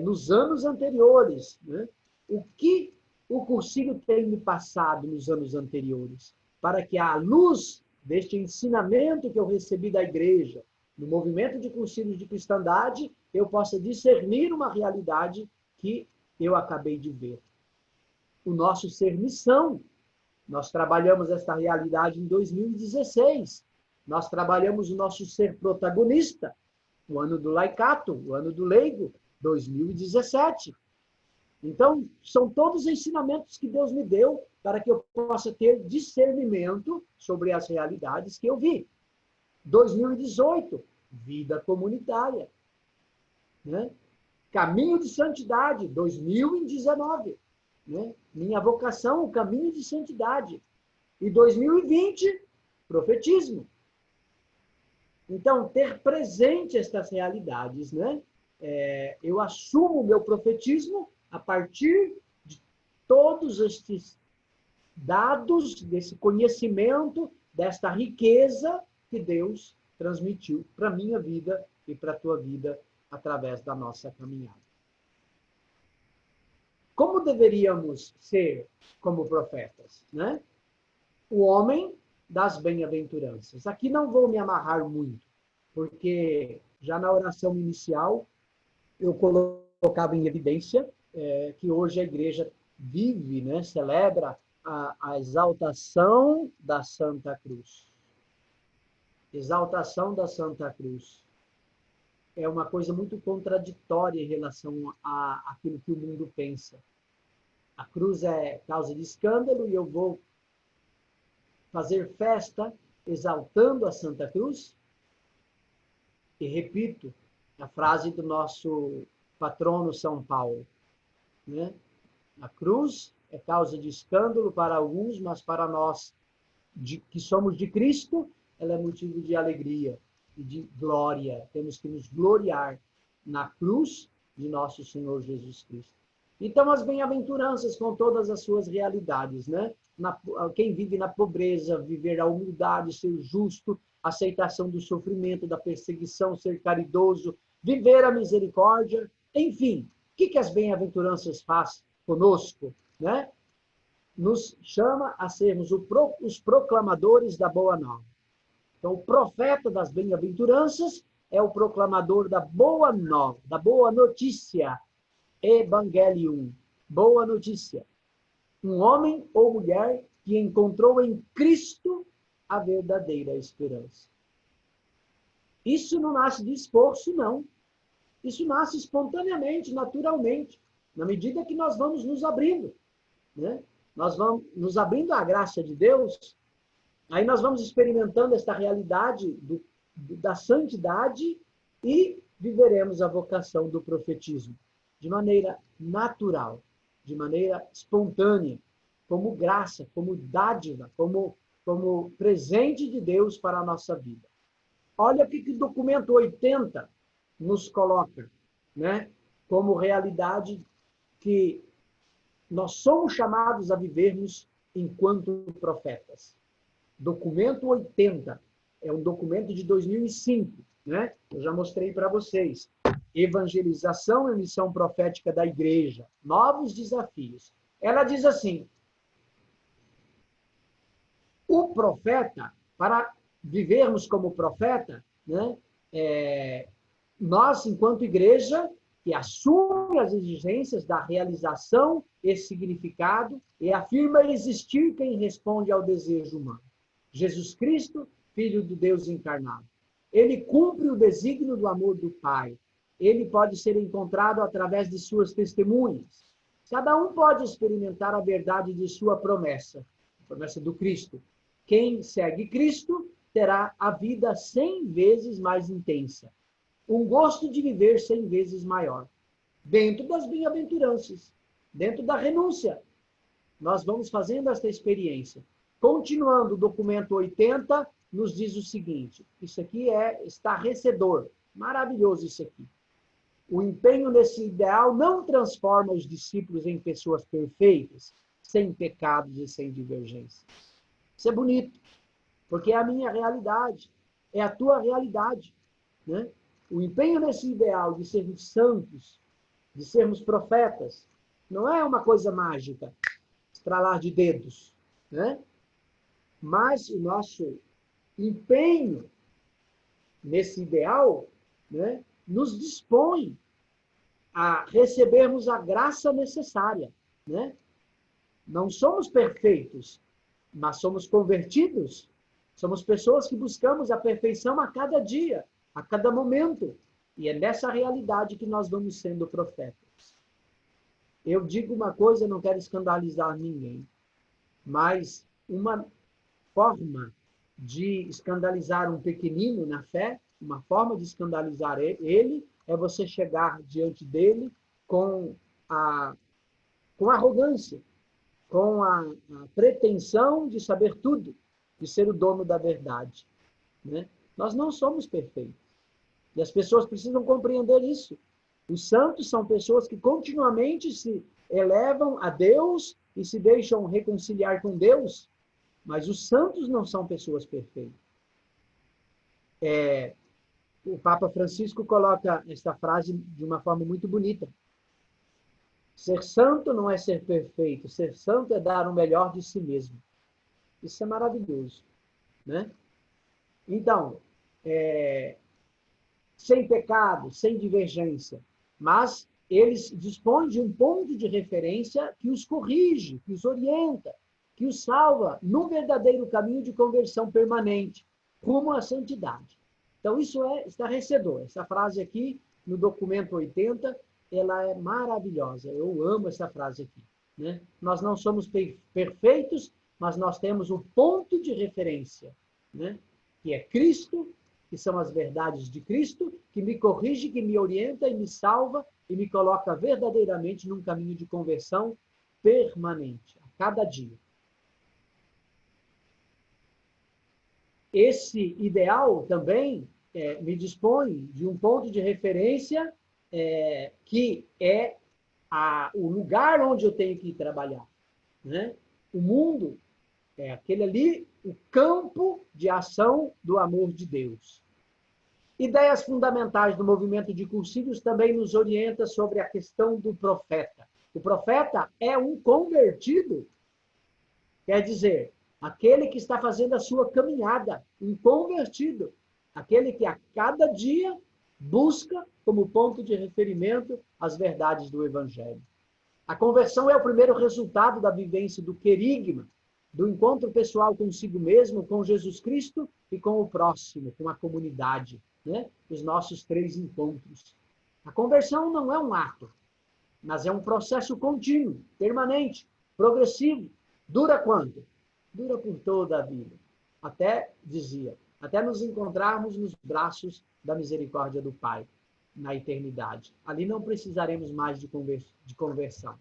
Nos anos anteriores. Né? O que o cursilho tem me passado nos anos anteriores? Para que, à luz deste ensinamento que eu recebi da igreja, no movimento de cursilhos de cristandade, eu possa discernir uma realidade que eu acabei de ver. O nosso ser missão. Nós trabalhamos esta realidade em 2016. Nós trabalhamos o nosso ser protagonista, o ano do laicato, o ano do leigo, 2017. Então, são todos ensinamentos que Deus me deu para que eu possa ter discernimento sobre as realidades que eu vi. 2018, vida comunitária. Né? Caminho de santidade, 2019. Né? Minha vocação, o caminho de santidade. E 2020, profetismo. Então, ter presente estas realidades, né? Eu assumo o meu profetismo a partir de todos estes dados, desse conhecimento, desta riqueza que Deus transmitiu para a minha vida e para a tua vida através da nossa caminhada. como deveríamos ser como profetas, né? O homem das bem-aventuranças. Aqui não vou me amarrar muito, porque já na oração inicial eu colocava em evidência que hoje a igreja vive, né, celebra a exaltação da Santa Cruz. Exaltação da Santa Cruz. É uma coisa muito contraditória em relação àquilo que o mundo pensa. A cruz é causa de escândalo e eu vou fazer festa exaltando a Santa Cruz? E repito a frase do nosso patrono São Paulo, né? A cruz é causa de escândalo para alguns, mas para nós que somos de Cristo, ela é motivo de alegria e de glória. Temos que nos gloriar na cruz de nosso Senhor Jesus Cristo. Então, as bem-aventuranças com todas as suas realidades, né? Quem vive na pobreza, viver a humildade, ser justo, aceitação do sofrimento, da perseguição, ser caridoso, viver a misericórdia, enfim. O que as bem-aventuranças fazem conosco, né? Nos chama a sermos os proclamadores da boa nova. Então, o profeta das bem-aventuranças é o proclamador da boa nova, da boa notícia. Evangelium, boa notícia. Um homem ou mulher que encontrou em Cristo a verdadeira esperança. Isso não nasce de esforço, não. Isso nasce espontaneamente, naturalmente, na medida que nós vamos nos abrindo, né? Nós vamos nos abrindo à graça de Deus, aí nós vamos experimentando esta realidade da santidade e viveremos a vocação do profetismo de maneira natural, de maneira espontânea, como graça, como dádiva, como presente de Deus para a nossa vida. Olha o que o documento 80 nos coloca, né? Como realidade que nós somos chamados a vivermos enquanto profetas. Documento 80 é um documento de 2005, né? Eu já mostrei para vocês. Evangelização e missão profética da igreja. Novos desafios. Ela diz assim: o profeta, para vivermos como profeta, né, nós, enquanto igreja, que assume as exigências da realização e significado e afirma existir quem responde ao desejo humano. Jesus Cristo, Filho do Deus encarnado. Ele cumpre o desígnio do amor do Pai. Ele pode ser encontrado através de suas testemunhas. Cada um pode experimentar a verdade de sua promessa, a promessa do Cristo. Quem segue Cristo terá a vida 100 vezes mais intensa, um gosto de viver 100 vezes maior, dentro das bem-aventuranças, dentro da renúncia. Nós vamos fazendo esta experiência. Continuando, o documento 80 nos diz o seguinte, isso aqui é estarrecedor, maravilhoso isso aqui. O empenho nesse ideal não transforma os discípulos em pessoas perfeitas, sem pecados e sem divergências. Isso é bonito, porque é a minha realidade, é a tua realidade, né? O empenho nesse ideal de sermos santos, de sermos profetas, não é uma coisa mágica, estralar de dedos, né? Mas o nosso empenho nesse ideal, né, nos dispõe a recebermos a graça necessária, né? Não somos perfeitos, mas somos convertidos. Somos pessoas que buscamos a perfeição a cada dia, a cada momento. E é nessa realidade que nós vamos sendo profetas. Eu digo uma coisa, não quero escandalizar ninguém, mas uma forma de escandalizar um pequenino na fé, uma forma de escandalizar ele, é você chegar diante dele com arrogância, com a pretensão de saber tudo, de ser o dono da verdade, né? Nós não somos perfeitos. E as pessoas precisam compreender isso. Os santos são pessoas que continuamente se elevam a Deus e se deixam reconciliar com Deus, mas os santos não são pessoas perfeitas. O Papa Francisco coloca esta frase de uma forma muito bonita. Ser santo não é ser perfeito. Ser santo é dar o melhor de si mesmo. Isso é maravilhoso, né? Então, sem pecado, sem divergência, mas eles dispõem de um ponto de referência que os corrige, que os orienta, que os salva num verdadeiro caminho de conversão permanente, rumo à santidade. Então, isso é estarrecedor. Essa frase aqui, no documento 80, ela é maravilhosa. Eu amo essa frase aqui, né? Nós não somos perfeitos, mas nós temos um ponto de referência, né? Que é Cristo, que são as verdades de Cristo, que me corrige, que me orienta e me salva e me coloca verdadeiramente num caminho de conversão permanente, a cada dia. Esse ideal também me dispõe de um ponto de referência que é o lugar onde eu tenho que trabalhar, né? O mundo é aquele ali, o campo de ação do amor de Deus. Ideias fundamentais do movimento de Cursilhos também nos orienta sobre a questão do profeta. O profeta é um convertido, quer dizer, aquele que está fazendo a sua caminhada, um convertido, aquele que a cada dia busca como ponto de referimento as verdades do Evangelho. A conversão é o primeiro resultado da vivência do querigma, do encontro pessoal consigo mesmo, com Jesus Cristo e com o próximo, com a comunidade, né? Os nossos 3 encontros. A conversão não é um ato, mas é um processo contínuo, permanente, progressivo. Dura quanto? Dura por toda a vida. Até nos encontrarmos nos braços da misericórdia do Pai, na eternidade. Ali não precisaremos mais de conversão.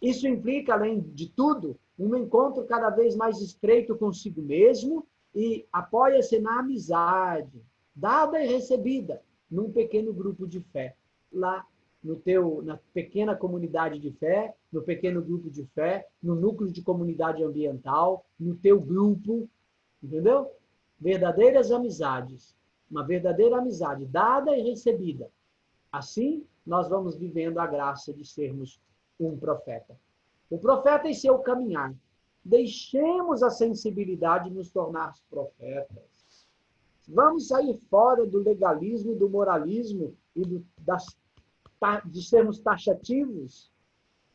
Isso implica, além de tudo, um encontro cada vez mais estreito consigo mesmo e apoia-se na amizade, dada e recebida, num pequeno grupo de fé. Lá na pequena comunidade de fé, no pequeno grupo de fé, no núcleo de comunidade ambiental, no teu grupo, entendeu? Verdadeiras amizades, uma verdadeira amizade dada e recebida. Assim, nós vamos vivendo a graça de sermos um profeta. O profeta em seu caminhar. Deixemos a sensibilidade nos tornar profetas. Vamos sair fora do legalismo, do moralismo e de sermos taxativos.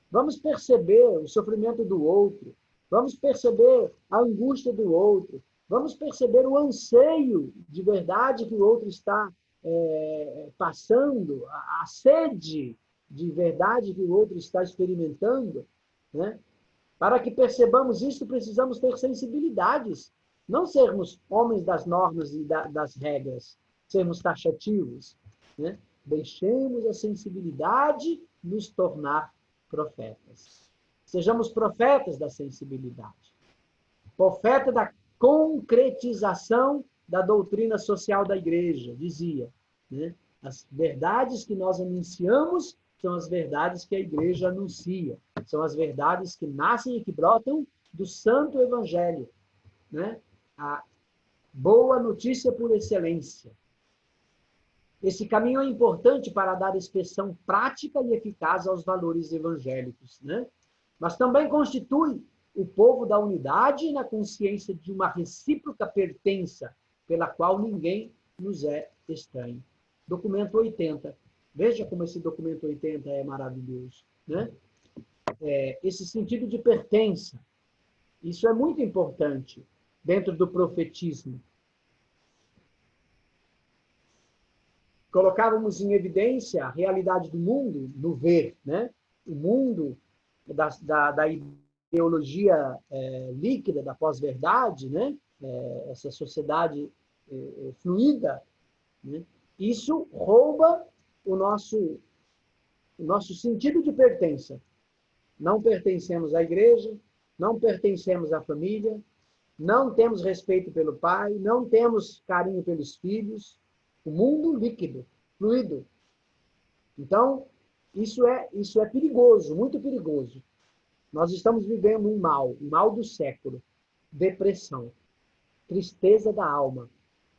Vamos perceber o sofrimento do outro. Vamos perceber a angústia do outro. Vamos perceber o anseio de verdade que o outro está passando, a sede de verdade que o outro está experimentando, né? Para que percebamos isso, precisamos ter sensibilidades. Não sermos homens das normas e das regras, sermos taxativos, né? Deixemos a sensibilidade nos tornar profetas. Sejamos profetas da sensibilidade. Profeta da concretização da doutrina social da igreja, dizia, né? As verdades que nós anunciamos são as verdades que a igreja anuncia. São as verdades que nascem e que brotam do Santo Evangelho, né? A boa notícia por excelência. Esse caminho é importante para dar expressão prática e eficaz aos valores evangélicos, né? Mas também constitui o povo da unidade na consciência de uma recíproca pertença, pela qual ninguém nos é estranho. Documento 80. Veja como esse documento 80 é maravilhoso, né? Esse sentido de pertença, isso é muito importante dentro do profetismo. Colocávamos em evidência a realidade do mundo no ver, né? O mundo da ideologia líquida, da pós-verdade, né? Essa sociedade fluida, né? Isso rouba o nosso sentido de pertença. Não pertencemos à igreja, não pertencemos à família, não temos respeito pelo pai, não temos carinho pelos filhos. O mundo líquido, fluido. Então, isso é perigoso, muito perigoso. Nós estamos vivendo um mal do século. Depressão, tristeza da alma.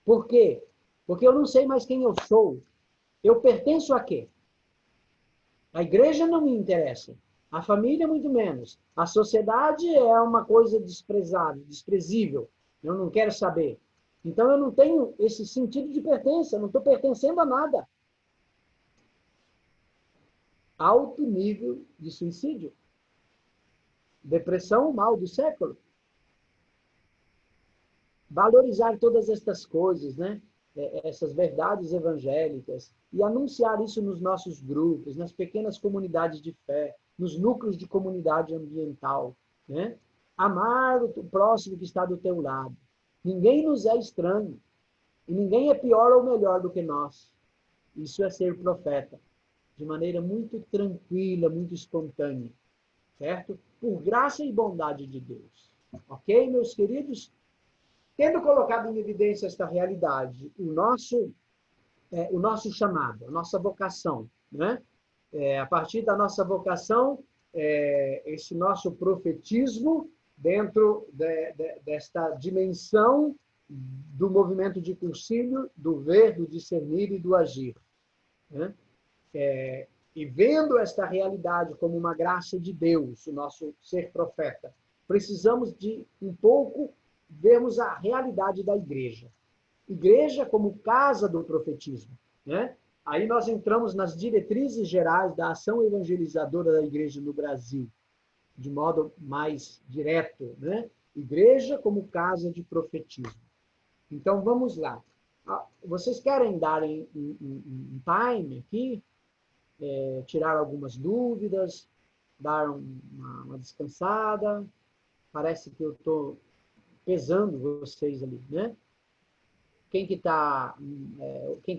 Por quê? Porque eu não sei mais quem eu sou. Eu pertenço a quê? A igreja não me interessa. A família, muito menos. A sociedade é uma coisa desprezável, desprezível. Eu não quero saber. Então, eu não tenho esse sentido de pertença. Eu não estou pertencendo a nada. Alto nível de suicídio. Depressão, o mal do século. Valorizar todas estas coisas, né? Essas verdades evangélicas, e anunciar isso nos nossos grupos, nas pequenas comunidades de fé, nos núcleos de comunidade ambiental, né? Amar o próximo que está do teu lado. Ninguém nos é estranho, e ninguém é pior ou melhor do que nós. Isso é ser profeta, de maneira muito tranquila, muito espontânea, certo? Por graça e bondade de Deus. Ok, meus queridos? Tendo colocado em evidência esta realidade, o nosso chamado, a nossa vocação, né? A partir da nossa vocação, esse nosso profetismo dentro desta dimensão do movimento de cursilho, do ver, do discernir e do agir, né? E vendo esta realidade como uma graça de Deus, o nosso ser profeta, precisamos de um pouco vermos a realidade da igreja. Igreja como casa do profetismo, né? Aí nós entramos nas diretrizes gerais da ação evangelizadora da igreja no Brasil, de modo mais direto, né? Igreja como casa de profetismo. Então, vamos lá. Vocês querem dar um time aqui? Tirar algumas dúvidas? Dar uma descansada? Parece que eu estou pesando vocês ali, né? Quem que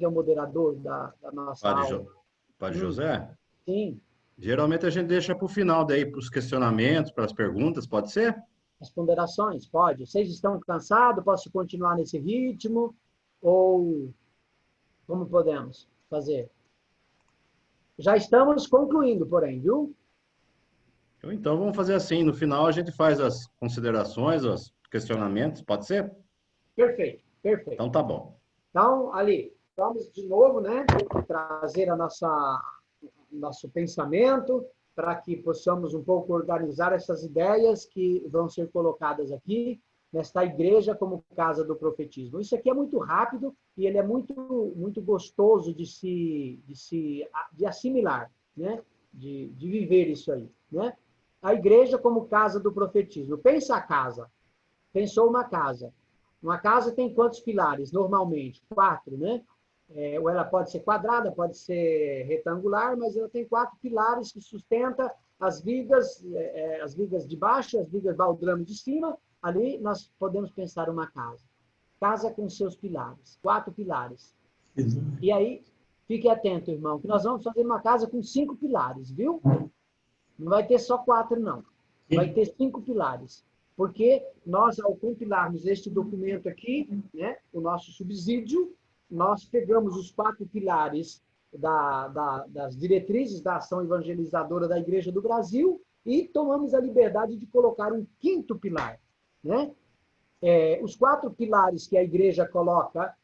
é o moderador da nossa aula? Padre José? Sim. Geralmente a gente deixa para o final daí, para os questionamentos, para as perguntas, pode ser? As ponderações, pode. Vocês estão cansados? Posso continuar nesse ritmo? Ou como podemos fazer? Já estamos concluindo, porém, viu? Então vamos fazer assim, no final a gente faz as considerações, os questionamentos, pode ser? Perfeito, perfeito. Então tá bom. Então, ali, vamos de novo, né? Trazer nosso pensamento para que possamos um pouco organizar essas ideias que vão ser colocadas aqui nesta igreja como casa do profetismo. Isso aqui é muito rápido e ele é muito gostoso de assimilar, né? De viver isso aí, né? A igreja como casa do profetismo. Pensa a casa. Pensou uma casa. Uma casa tem quantos pilares? Normalmente, 4, né? Ou ela pode ser quadrada, pode ser retangular, mas ela tem 4 pilares que sustentam as vigas de baixo, as vigas baldrame de cima. Ali nós podemos pensar uma casa. Casa com seus pilares, 4 pilares. E aí, fique atento, irmão, que nós vamos fazer uma casa com 5 pilares, viu? Não vai ter só 4, não. Vai ter 5 pilares. Porque nós, ao compilarmos este documento aqui, né, o nosso subsídio, nós pegamos os 4 pilares das diretrizes da ação evangelizadora da Igreja do Brasil e tomamos a liberdade de colocar um 5º pilar, né? Os 4 pilares que a Igreja coloca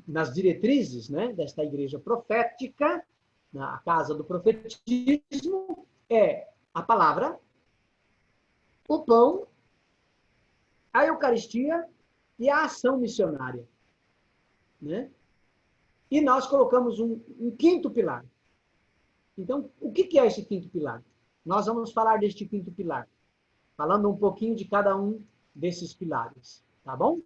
nas diretrizes, né, desta Igreja profética, na casa do profetismo, é a palavra, o pão, a Eucaristia e a ação missionária, né? E nós colocamos um 5º pilar. Então, o que é esse 5º pilar? Nós vamos falar deste 5º pilar, falando um pouquinho de cada um desses pilares, tá bom?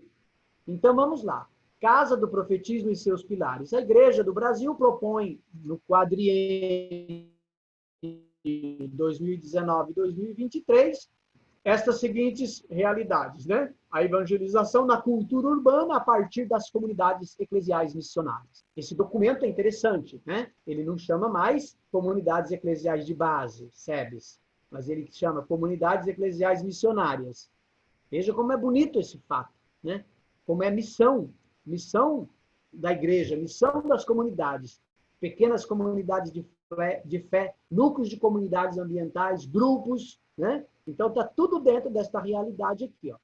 Então, vamos lá. Casa do profetismo e seus pilares. A Igreja do Brasil propõe, no quadriênio 2019 e 2023, estas seguintes realidades, né? A evangelização na cultura urbana a partir das comunidades eclesiais missionárias. Esse documento é interessante, né? Ele não chama mais comunidades eclesiais de base, SEBs, mas ele chama comunidades eclesiais missionárias. Veja como é bonito esse fato, né? Como é missão da igreja, missão das comunidades, pequenas comunidades de fé, núcleos de comunidades ambientais, grupos, né? Então, está tudo dentro desta realidade aqui, ó.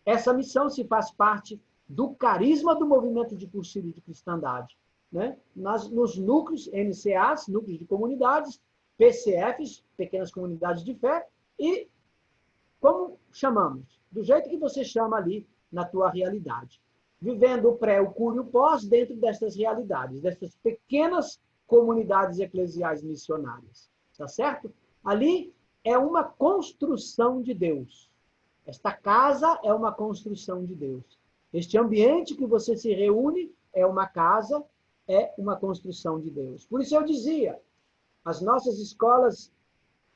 Essa missão se faz parte do carisma do movimento de cursilho de cristandade. né? Nos núcleos, NCAs, núcleos de comunidades, PCFs, pequenas comunidades de fé, e como chamamos? Do jeito que você chama ali na tua realidade. Vivendo o pré, o cura e o pós dentro dessas realidades, dessas pequenas comunidades eclesiais missionárias. Tá certo? Ali é uma construção de Deus. Esta casa é uma construção de Deus. Este ambiente que você se reúne é uma casa, é uma construção de Deus. Por isso eu dizia, as nossas escolas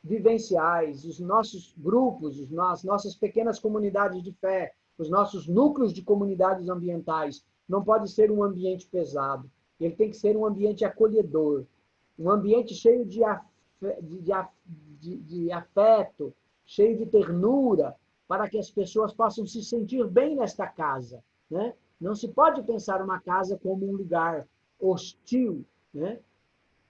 vivenciais, os nossos grupos, as nossas pequenas comunidades de fé, os nossos núcleos de comunidades ambientais, não pode ser um ambiente pesado. Ele tem que ser um ambiente acolhedor, um ambiente cheio de afeto, cheio de ternura, para que as pessoas possam se sentir bem nesta casa, né? Não se pode pensar uma casa como um lugar hostil, né?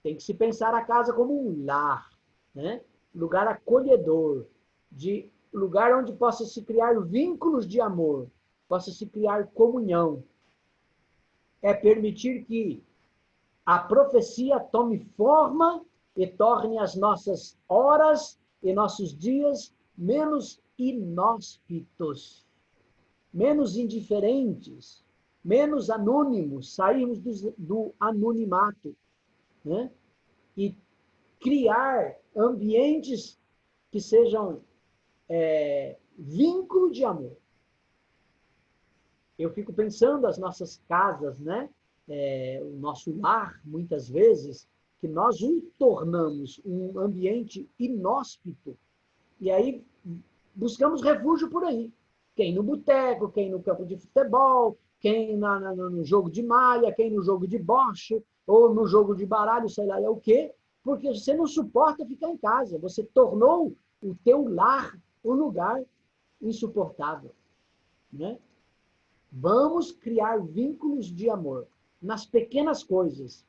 Tem que se pensar a casa como um lar, né? Lugar acolhedor, de lugar onde possa se criar vínculos de amor, possa se criar comunhão. É permitir que a profecia tome forma e torne as nossas horas e nossos dias menos inóspitos, menos indiferentes, menos anônimos, sairmos do anonimato, né? E criar ambientes que sejam vínculo de amor. Eu fico pensando as nossas casas, né? O nosso lar, muitas vezes, que nós o tornamos um ambiente inóspito. E aí buscamos refúgio por aí. Quem no boteco, quem no campo de futebol, quem no jogo de malha, quem no jogo de boche, ou no jogo de baralho, sei lá, é o quê? Porque você não suporta ficar em casa. Você tornou o teu lar um lugar insuportável, né? Vamos criar vínculos de amor nas pequenas coisas.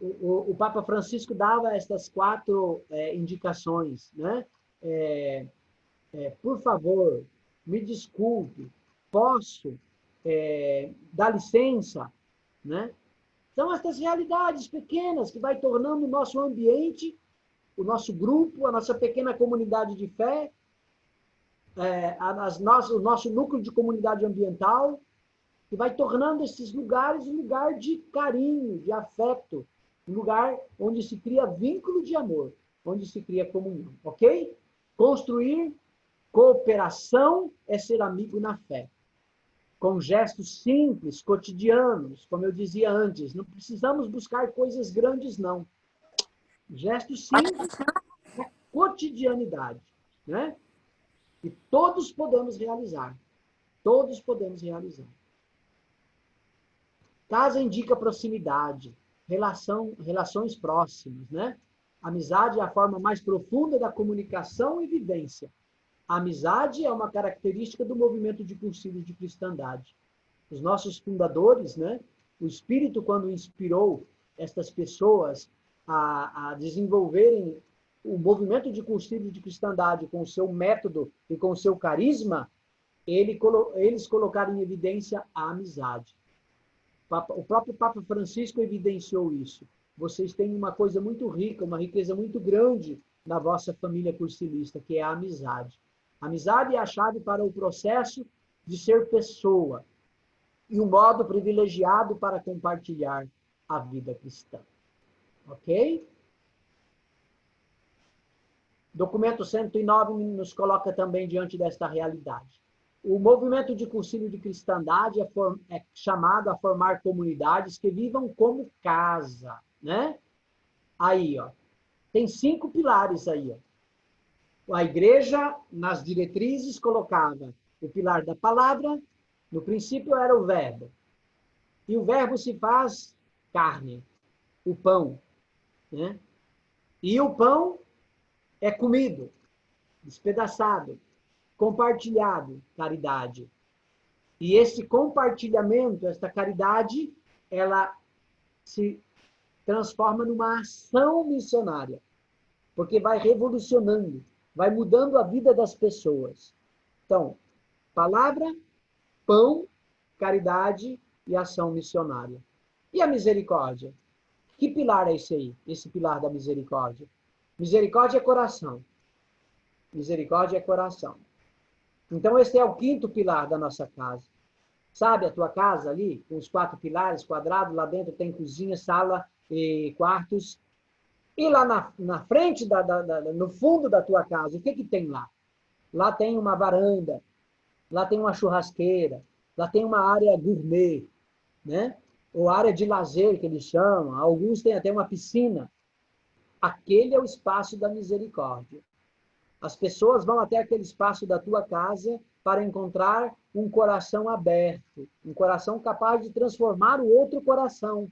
O Papa Francisco dava estas 4 indicações, né? Por favor, me desculpe, posso, dá licença, né? São essas realidades pequenas que vai tornando o nosso ambiente, o nosso grupo, a nossa pequena comunidade de fé, o nosso núcleo de comunidade ambiental, que vai tornando esses lugares um lugar de carinho, de afeto, um lugar onde se cria vínculo de amor, onde se cria comunhão, ok? Construir cooperação é ser amigo na fé. Com gestos simples, cotidianos, como eu dizia antes, não precisamos buscar coisas grandes, não. Gestos simples, cotidianidade, né? E todos podemos realizar. Todos podemos realizar. Casa indica proximidade, relações próximas, né? Amizade é a forma mais profunda da comunicação e vivência. A amizade é uma característica do movimento de cursilho de cristandade. Os nossos fundadores, né? O Espírito, quando inspirou estas pessoas a desenvolverem o movimento de cursilho de cristandade com o seu método e com o seu carisma, eles colocaram em evidência a amizade. O próprio Papa Francisco evidenciou isso. Vocês têm uma coisa muito rica, uma riqueza muito grande na vossa família cursilista, que é a amizade. A amizade é a chave para o processo de ser pessoa e um modo privilegiado para compartilhar a vida cristã. Ok? Documento 109 nos coloca também diante desta realidade. O movimento de cursilho de cristandade é chamado a formar comunidades que vivam como casa, né? Aí, ó, tem 5 pilares aí, ó. A igreja, nas diretrizes, colocava o pilar da palavra, no princípio era o verbo. E o verbo se faz carne, o pão, né? E o pão é comido, despedaçado, compartilhado, caridade. E esse compartilhamento, esta caridade, ela se transforma numa ação missionária, porque vai revolucionando, vai mudando a vida das pessoas. Então, palavra, pão, caridade e ação missionária. E a misericórdia? Que pilar é esse aí? Esse pilar da misericórdia? Misericórdia é coração. Misericórdia é coração. Então, esse é o quinto pilar da nossa casa. Sabe a tua casa ali, com os 4 pilares quadrados, lá dentro tem cozinha, sala e quartos. E lá na frente, no fundo da tua casa, o que que tem lá? Lá tem uma varanda, lá tem uma churrasqueira, lá tem uma área gourmet, né? Ou área de lazer, que eles chamam. Alguns têm até uma piscina. Aquele é o espaço da misericórdia. As pessoas vão até aquele espaço da tua casa para encontrar um coração aberto, um coração capaz de transformar o outro coração.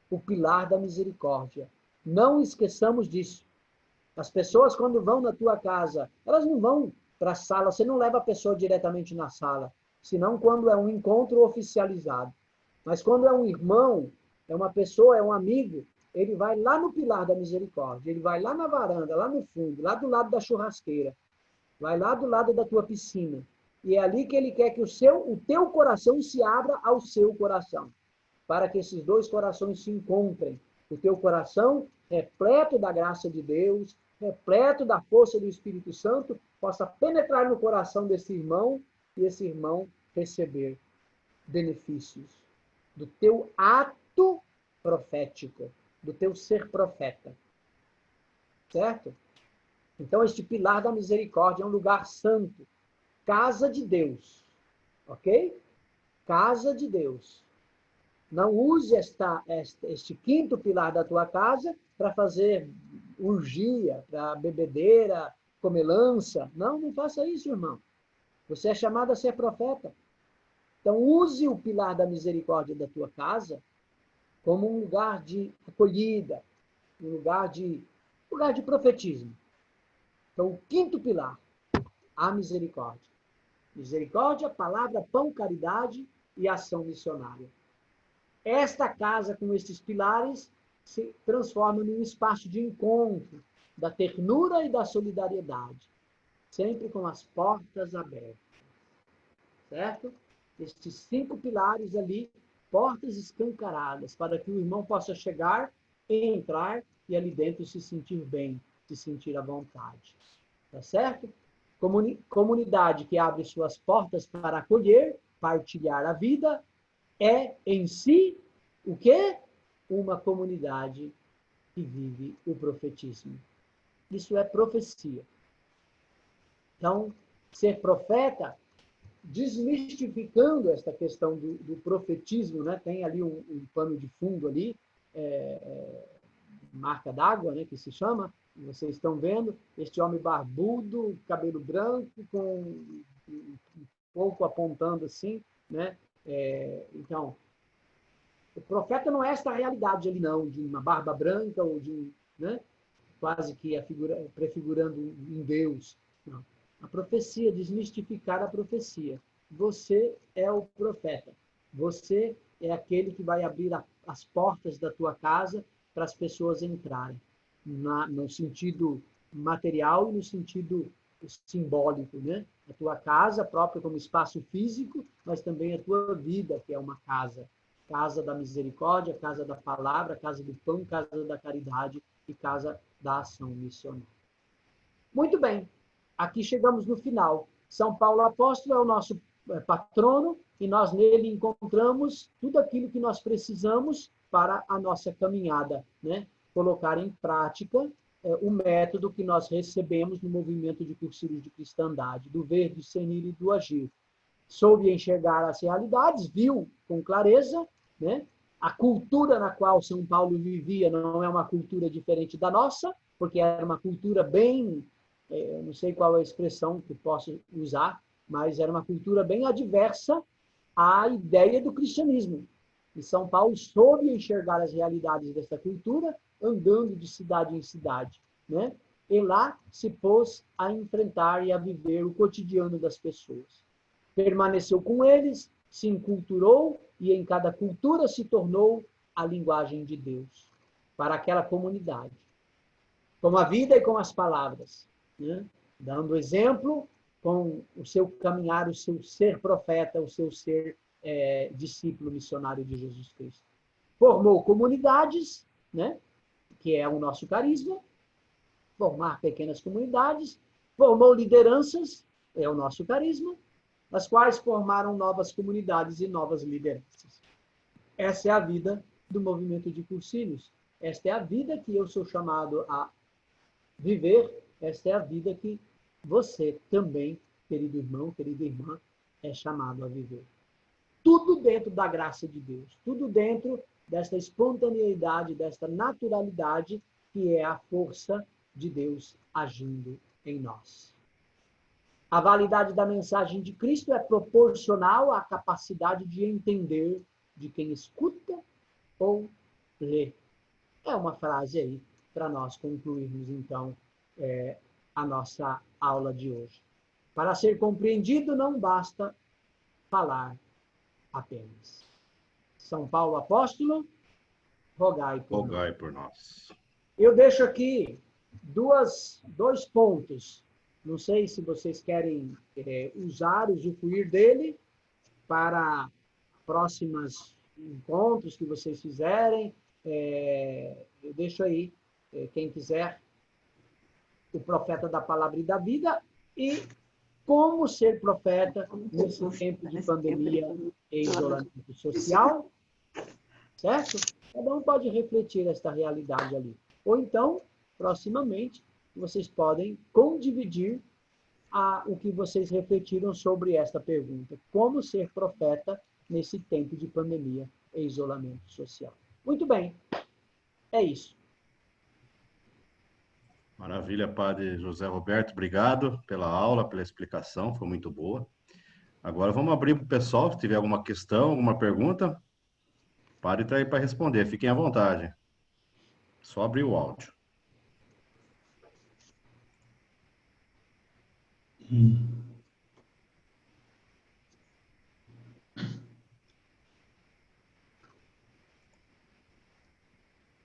O pilar da misericórdia. Não esqueçamos disso. As pessoas, quando vão na tua casa, elas não vão para a sala, você não leva a pessoa diretamente na sala, senão quando é um encontro oficializado. Mas quando é um irmão, é uma pessoa, é um amigo, ele vai lá no pilar da misericórdia, ele vai lá na varanda, lá no fundo, lá do lado da churrasqueira, vai lá do lado da tua piscina. E é ali que ele quer que o teu coração se abra ao seu coração, para que esses dois corações se encontrem. O teu coração, repleto da graça de Deus, repleto da força do Espírito Santo, possa penetrar no coração desse irmão e esse irmão receber benefícios do teu ato profético, do teu ser profeta. Certo? Então, este pilar da misericórdia é um lugar santo. Casa de Deus. Ok? Casa de Deus. Não use este quinto pilar da tua casa para fazer urgia, para bebedeira, comelança. Não, não faça isso, irmão. Você é chamado a ser profeta. Então, use o pilar da misericórdia da tua casa como um lugar de acolhida, um lugar de profetismo. Então, o quinto pilar, a misericórdia. Misericórdia, palavra, pão, caridade e ação missionária. Esta casa, com estes pilares, se transforma num espaço de encontro da ternura e da solidariedade, sempre com as portas abertas. Certo? Estes 5 pilares ali, portas escancaradas, para que o irmão possa chegar, entrar e ali dentro se sentir bem, se sentir à vontade. Tá certo? Comunidade que abre suas portas para acolher, partilhar a vida, é em si o quê? Uma comunidade que vive o profetismo. Isso é profecia. Então, ser profeta, desmistificando esta questão do profetismo, né? Tem ali um pano de fundo ali, marca d'água, né? Que se chama, vocês estão vendo, este homem barbudo, cabelo branco, com um pouco apontando assim, né? Então, o profeta não é esta realidade ali, não, de uma barba branca ou de, né? Quase que prefigurando um Deus. Não. A profecia, desmistificar a profecia. Você é o profeta. Você é aquele que vai abrir as portas da tua casa para as pessoas entrarem. No sentido material e no sentido simbólico, né? A tua casa própria como espaço físico, mas também a tua vida, que é uma casa. Casa da misericórdia, casa da palavra, casa do pão, casa da caridade e casa da ação missionária. Muito bem. Aqui chegamos no final. São Paulo Apóstolo é o nosso patrono e nós nele encontramos tudo aquilo que nós precisamos para a nossa caminhada, né? Colocar em prática o método que nós recebemos no movimento de cursilhos de cristandade, do ver, do senir e do agir. Soube enxergar as realidades, viu com clareza, né? A cultura na qual São Paulo vivia não é uma cultura diferente da nossa, porque era uma cultura bem, não sei qual é a expressão que posso usar, mas era uma cultura bem adversa à ideia do cristianismo. E São Paulo soube enxergar as realidades dessa cultura, andando de cidade em cidade, né? E lá se pôs a enfrentar e a viver o cotidiano das pessoas. Permaneceu com eles, se enculturou e em cada cultura se tornou a linguagem de Deus para aquela comunidade. Com a vida e com as palavras, né? Dando exemplo com o seu caminhar, o seu ser profeta, o seu ser discípulo missionário de Jesus Cristo. Formou comunidades, né? Que é o nosso carisma, formar pequenas comunidades, formou lideranças, é o nosso carisma, as quais formaram novas comunidades e novas lideranças. Essa é a vida do movimento de Cursilhos. Esta é a vida que eu sou chamado a viver, esta é a vida que você também, querido irmão, querida irmã, é chamado a viver. Tudo dentro da graça de Deus, tudo dentro desta espontaneidade, desta naturalidade que é a força de Deus agindo em nós. A validade da mensagem de Cristo é proporcional à capacidade de entender de quem escuta ou lê. É uma frase aí para nós concluirmos, então, a nossa aula de hoje. Para ser compreendido, não basta falar apenas. São Paulo Apóstolo, rogai por nós. Eu deixo aqui dois pontos. Não sei se vocês querem usufruir dele para próximos encontros que vocês fizerem. Eu deixo aí, quem quiser, o profeta da palavra e da vida e como ser profeta nesse tempo de pandemia e isolamento social, certo? Cada um pode refletir esta realidade ali. Ou então, proximamente, vocês podem condividir o que vocês refletiram sobre esta pergunta. Como ser profeta nesse tempo de pandemia e isolamento social? Muito bem. É isso. Maravilha, Padre José Roberto. Obrigado pela aula, pela explicação. Foi muito boa. Agora vamos abrir para o pessoal. Se tiver alguma questão, alguma pergunta, o Padre está aí para responder. Fiquem à vontade. Só abrir o áudio.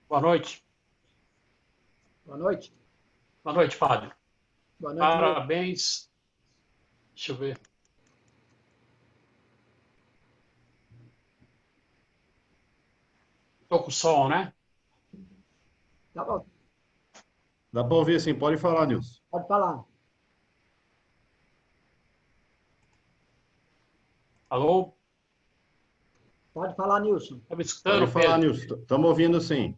Boa noite. Boa noite. Boa noite, padre. Boa noite. Parabéns. Deixa eu ver. Tô com som, né? Tá bom. Dá para ouvir sim, pode falar, Nilson. Pode falar. Alô? Pode falar, Nilson. Tá me escutando, Pode falar, Pedro? Nilson. Estamos ouvindo sim.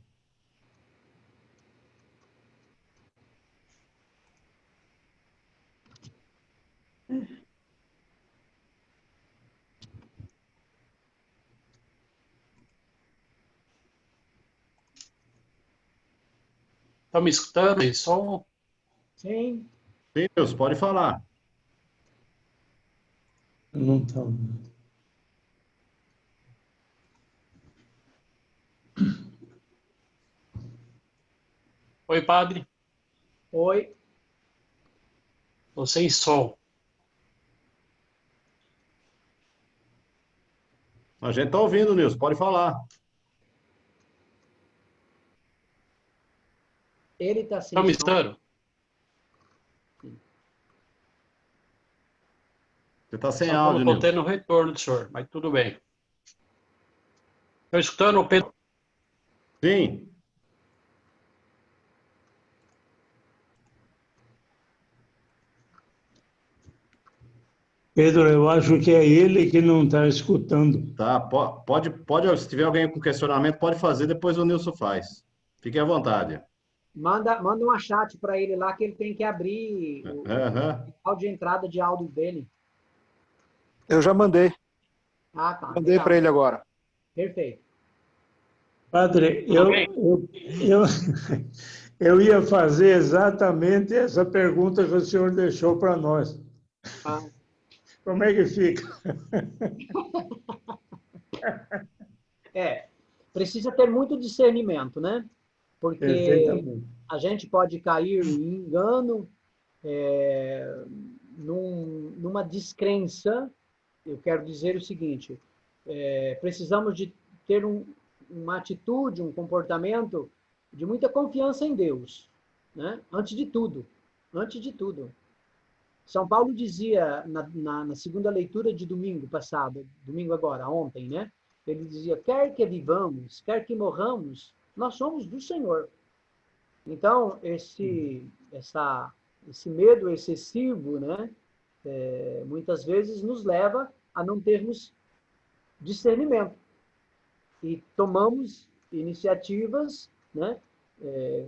Tá me escutando aí? Som? Sim. Sim, Nilson, pode falar. Não está. Oi, padre. Oi. Tô sem som. A gente está ouvindo, Nilson, pode falar. Ele está sem Tá me som. escutando? Você está sem Só áudio, que eu tô Nilson. tendo retorno do senhor, mas tudo bem. Tô escutando o Pedro? Sim. Pedro, eu acho que é ele que não está escutando. Tá, pode, se tiver alguém com questionamento, pode fazer, depois o Nilson faz. Fique à vontade. Manda uma chat para ele lá que ele tem que abrir o áudio de entrada de áudio dele. Eu já mandei. Ah, tá. Mandei para ele agora. Perfeito. Padre, eu ia fazer exatamente essa pergunta que o senhor deixou para nós. Ah. Como é que fica? Precisa ter muito discernimento, né? Porque Perfeitamente. a gente pode cair em engano, numa descrença. Eu quero dizer o seguinte, precisamos de ter uma atitude, um comportamento de muita confiança em Deus, né? Antes de tudo. São Paulo dizia na segunda leitura de domingo passado, domingo agora, ontem, né? Ele dizia, quer que vivamos, quer que morramos, nós somos do Senhor. Então, esse medo excessivo, né? Muitas vezes nos leva a não termos discernimento. E tomamos iniciativas, né?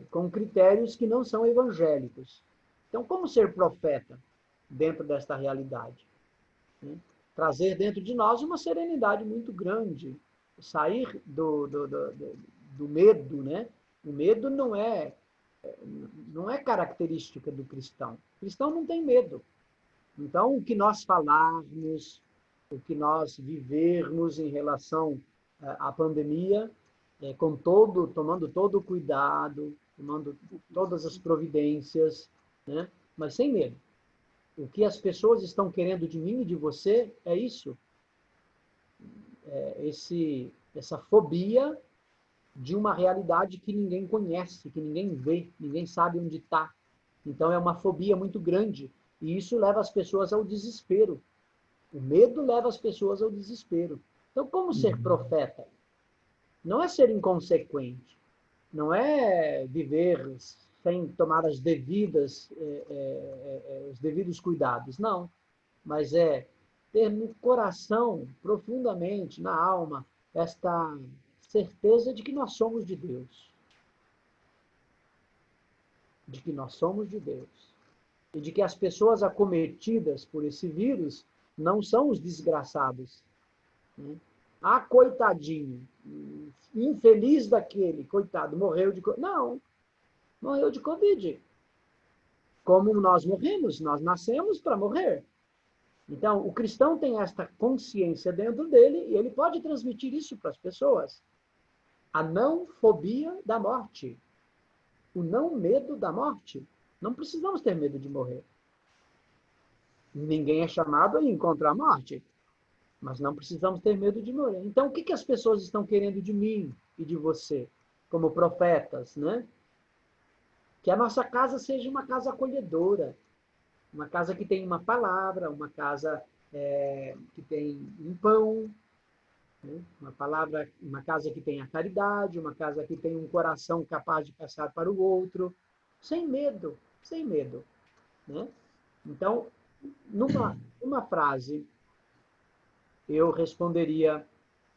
Com critérios que não são evangélicos. Então, como ser profeta dentro desta realidade? Né? Trazer dentro de nós uma serenidade muito grande. Sair do medo, né? O medo não é característica do cristão. O cristão não tem medo. Então, o que nós falarmos, o que nós vivermos em relação à pandemia, tomando todo o cuidado, tomando todas as providências, né? Mas sem medo. O que as pessoas estão querendo de mim e de você é isso. Essa fobia de uma realidade que ninguém conhece, que ninguém vê, ninguém sabe onde está. Então, é uma fobia muito grande. E isso leva as pessoas ao desespero. O medo leva as pessoas ao desespero. Então, como ser profeta? Não é ser inconsequente. Não é viver sem tomar os devidos cuidados. Não. Mas é ter no coração, profundamente, na alma, esta certeza de que nós somos de Deus. De que nós somos de Deus. E de que as pessoas acometidas por esse vírus não são os desgraçados. Né? Ah, coitadinho, infeliz daquele, coitado, morreu de Covid. Não, morreu de Covid. Como nós morremos, nós nascemos para morrer. Então, o cristão tem esta consciência dentro dele e ele pode transmitir isso para as pessoas. A não fobia da morte. O não medo da morte. Não precisamos ter medo de morrer. Ninguém é chamado a encontrar a morte. Mas não precisamos ter medo de morrer. Então, o que as pessoas estão querendo de mim e de você, como profetas, né? Que a nossa casa seja uma casa acolhedora. Uma casa que tem uma palavra, uma casa que tem um pão, né? Uma casa que tem a caridade, uma casa que tem um coração capaz de passar para o outro, sem medo, né? Então, numa frase, eu responderia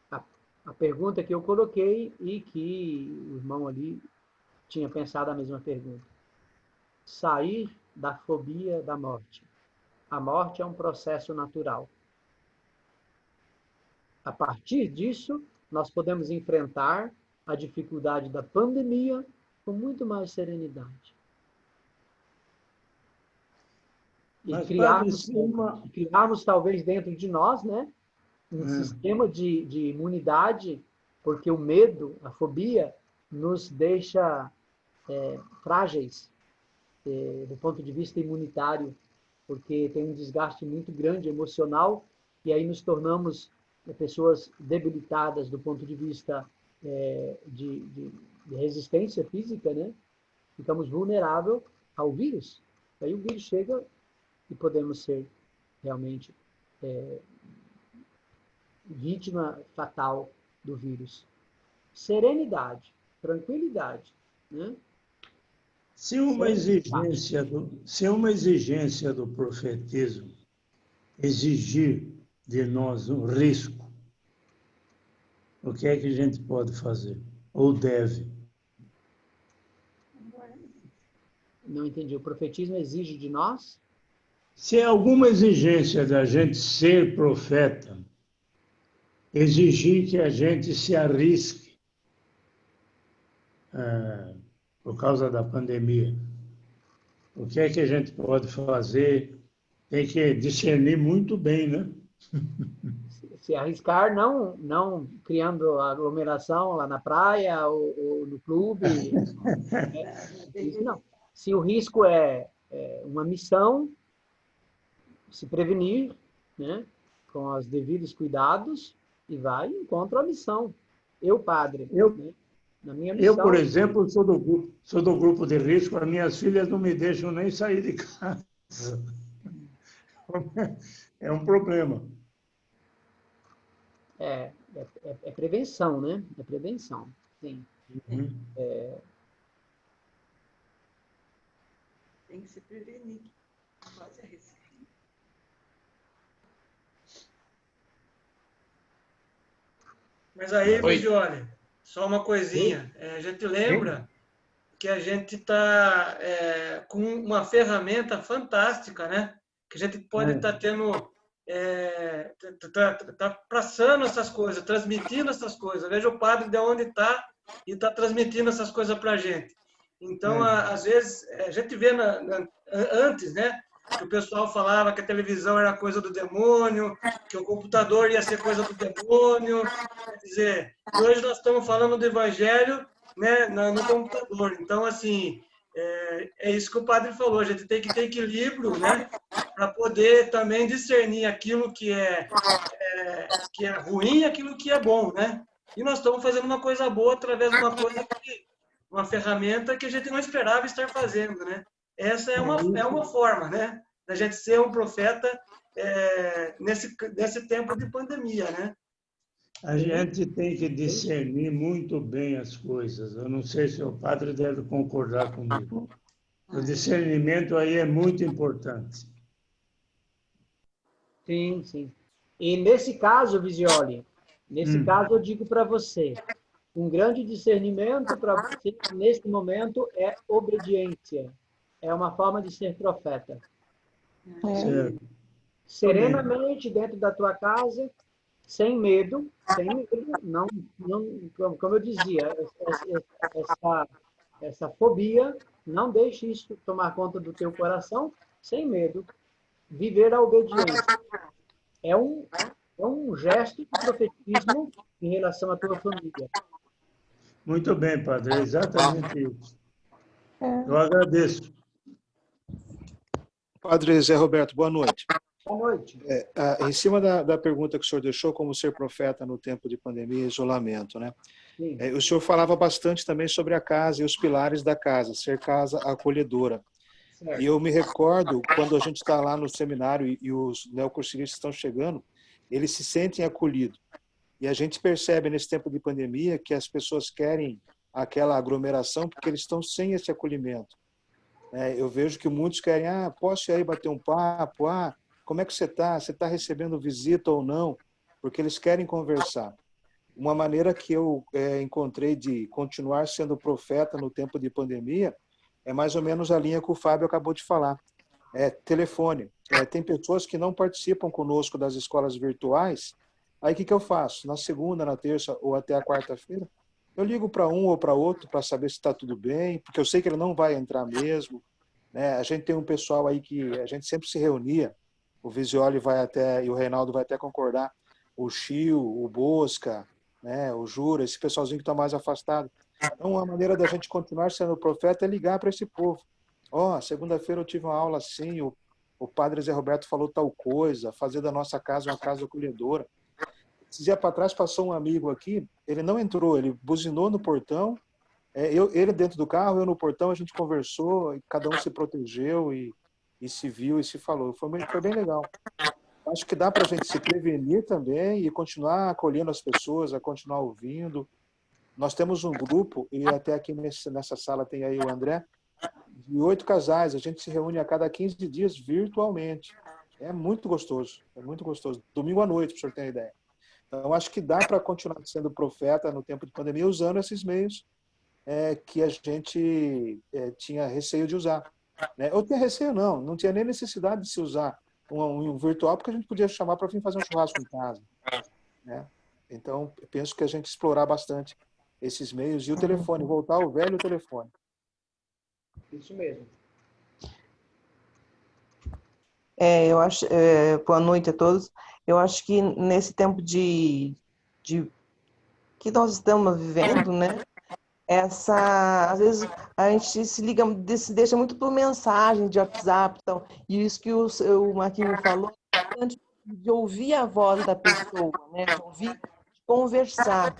a pergunta que eu coloquei e que o irmão ali tinha pensado a mesma pergunta. Sair da fobia da morte. A morte é um processo natural. A partir disso, nós podemos enfrentar a dificuldade da pandemia com muito mais serenidade. E criarmos talvez dentro de nós, né, um sistema de imunidade, porque o medo, a fobia, nos deixa frágeis do ponto de vista imunitário, porque tem um desgaste muito grande emocional, e aí nos tornamos pessoas debilitadas do ponto de vista de resistência física, né? Ficamos vulneráveis ao vírus. Aí o vírus chega e podemos ser realmente vítima fatal do vírus. Serenidade, tranquilidade, né? Se uma exigência do profetismo exigir de nós um risco, o que é que a gente pode fazer? Ou deve? Não entendi. O profetismo exige de nós? Se é alguma exigência da gente ser profeta, exigir que a gente se arrisque por causa da pandemia, o que é que a gente pode fazer? Tem que discernir muito bem, né? Se arriscar, não criando aglomeração lá na praia ou no clube. Isso não. Se o risco é uma missão, se prevenir, né, com os devidos cuidados, e vai e encontra a missão. Eu, padre, né, na minha missão... Eu, por exemplo, sou do grupo de risco, as minhas filhas não me deixam nem sair de casa. é um problema. É prevenção, né? É prevenção, sim. Uhum. Tem que se prevenir. Quase a receita. Mas aí, Oi. Visione, só uma coisinha. A gente lembra que a gente está com uma ferramenta fantástica, né? Que a gente pode estar tendo, tá passando essas coisas, transmitindo essas coisas. Veja o padre de onde está e está transmitindo essas coisas para a gente. Então, às vezes, a gente vê antes, né? Que o pessoal falava que a televisão era coisa do demônio, que o computador ia ser coisa do demônio. Quer dizer, e hoje nós estamos falando do evangelho, né, no computador. Então, assim, é isso que o padre falou. A gente tem que ter equilíbrio, né, para poder também discernir aquilo que é ruim e aquilo que é bom, né? E nós estamos fazendo uma coisa boa através de uma ferramenta que a gente não esperava estar fazendo, né? Essa é uma forma, né, da gente ser um profeta nesse tempo de pandemia, né? A gente tem que discernir muito bem as coisas. Eu não sei se o padre deve concordar comigo. O discernimento aí é muito importante. Sim, sim. E nesse caso, Visioli, nesse caso eu digo para você, um grande discernimento para você, nesse momento, é obediência. É uma forma de ser profeta. Certo. Serenamente dentro da tua casa, sem medo, não, como eu dizia, essa fobia, não deixe isso tomar conta do teu coração, sem medo, viver a obediência. É um gesto de profetismo em relação à tua família. Muito bem, padre, é exatamente isso. Eu agradeço. Padre Zé Roberto, boa noite. Boa noite. Em cima da pergunta que o senhor deixou, como ser profeta no tempo de pandemia e isolamento, né? O senhor falava bastante também sobre a casa e os pilares da casa, ser casa acolhedora. Certo. E eu me recordo, quando a gente está lá no seminário e os neocursivistas estão chegando, eles se sentem acolhidos. E a gente percebe nesse tempo de pandemia que as pessoas querem aquela aglomeração porque eles estão sem esse acolhimento. Eu vejo que muitos querem, posso ir aí bater um papo? Como é que você está? Você está recebendo visita ou não? Porque eles querem conversar. Uma maneira que eu encontrei de continuar sendo profeta no tempo de pandemia é mais ou menos a linha que o Fábio acabou de falar. Telefone. Tem pessoas que não participam conosco das escolas virtuais. Aí o que eu faço? Na segunda, na terça ou até a quarta-feira, eu ligo para um ou para outro para saber se está tudo bem, porque eu sei que ele não vai entrar mesmo. Né? A gente tem um pessoal aí que a gente sempre se reunia. O Visioli vai até, e o Reinaldo vai até concordar, o Chio, o Bosca, né? O Jura, esse pessoalzinho que está mais afastado. Então, a maneira da gente continuar sendo profeta é ligar para esse povo. Segunda-feira eu tive uma aula assim, o padre Zé Roberto falou tal coisa, fazer da nossa casa uma casa acolhedora. Esse dia para trás passou um amigo aqui, ele não entrou, ele buzinou no portão, ele dentro do carro, eu no portão, a gente conversou, cada um se protegeu e se viu e se falou. Foi bem legal. Acho que dá para a gente se prevenir também e continuar acolhendo as pessoas, a continuar ouvindo. Nós temos um grupo, e até aqui nessa sala tem aí o André, de 8 casais. A gente se reúne a cada 15 dias virtualmente. É muito gostoso, é muito gostoso. Domingo à noite, para o senhor ter uma ideia. Então, acho que dá para continuar sendo profeta no tempo de pandemia usando esses meios que a gente tinha receio de usar. Eu tinha receio, não tinha nem necessidade de se usar um virtual, porque a gente podia chamar para vir fazer um churrasco em casa. Né? Então, eu penso que a gente explorar bastante esses meios e o telefone, voltar ao velho telefone. Isso mesmo. Eu acho, boa noite a todos. Eu acho que nesse tempo de que nós estamos vivendo, né? Às vezes a gente se deixa muito por mensagem de WhatsApp, então, e isso que o Marquinhos falou, de ouvir a voz da pessoa, né? De ouvir, de conversar,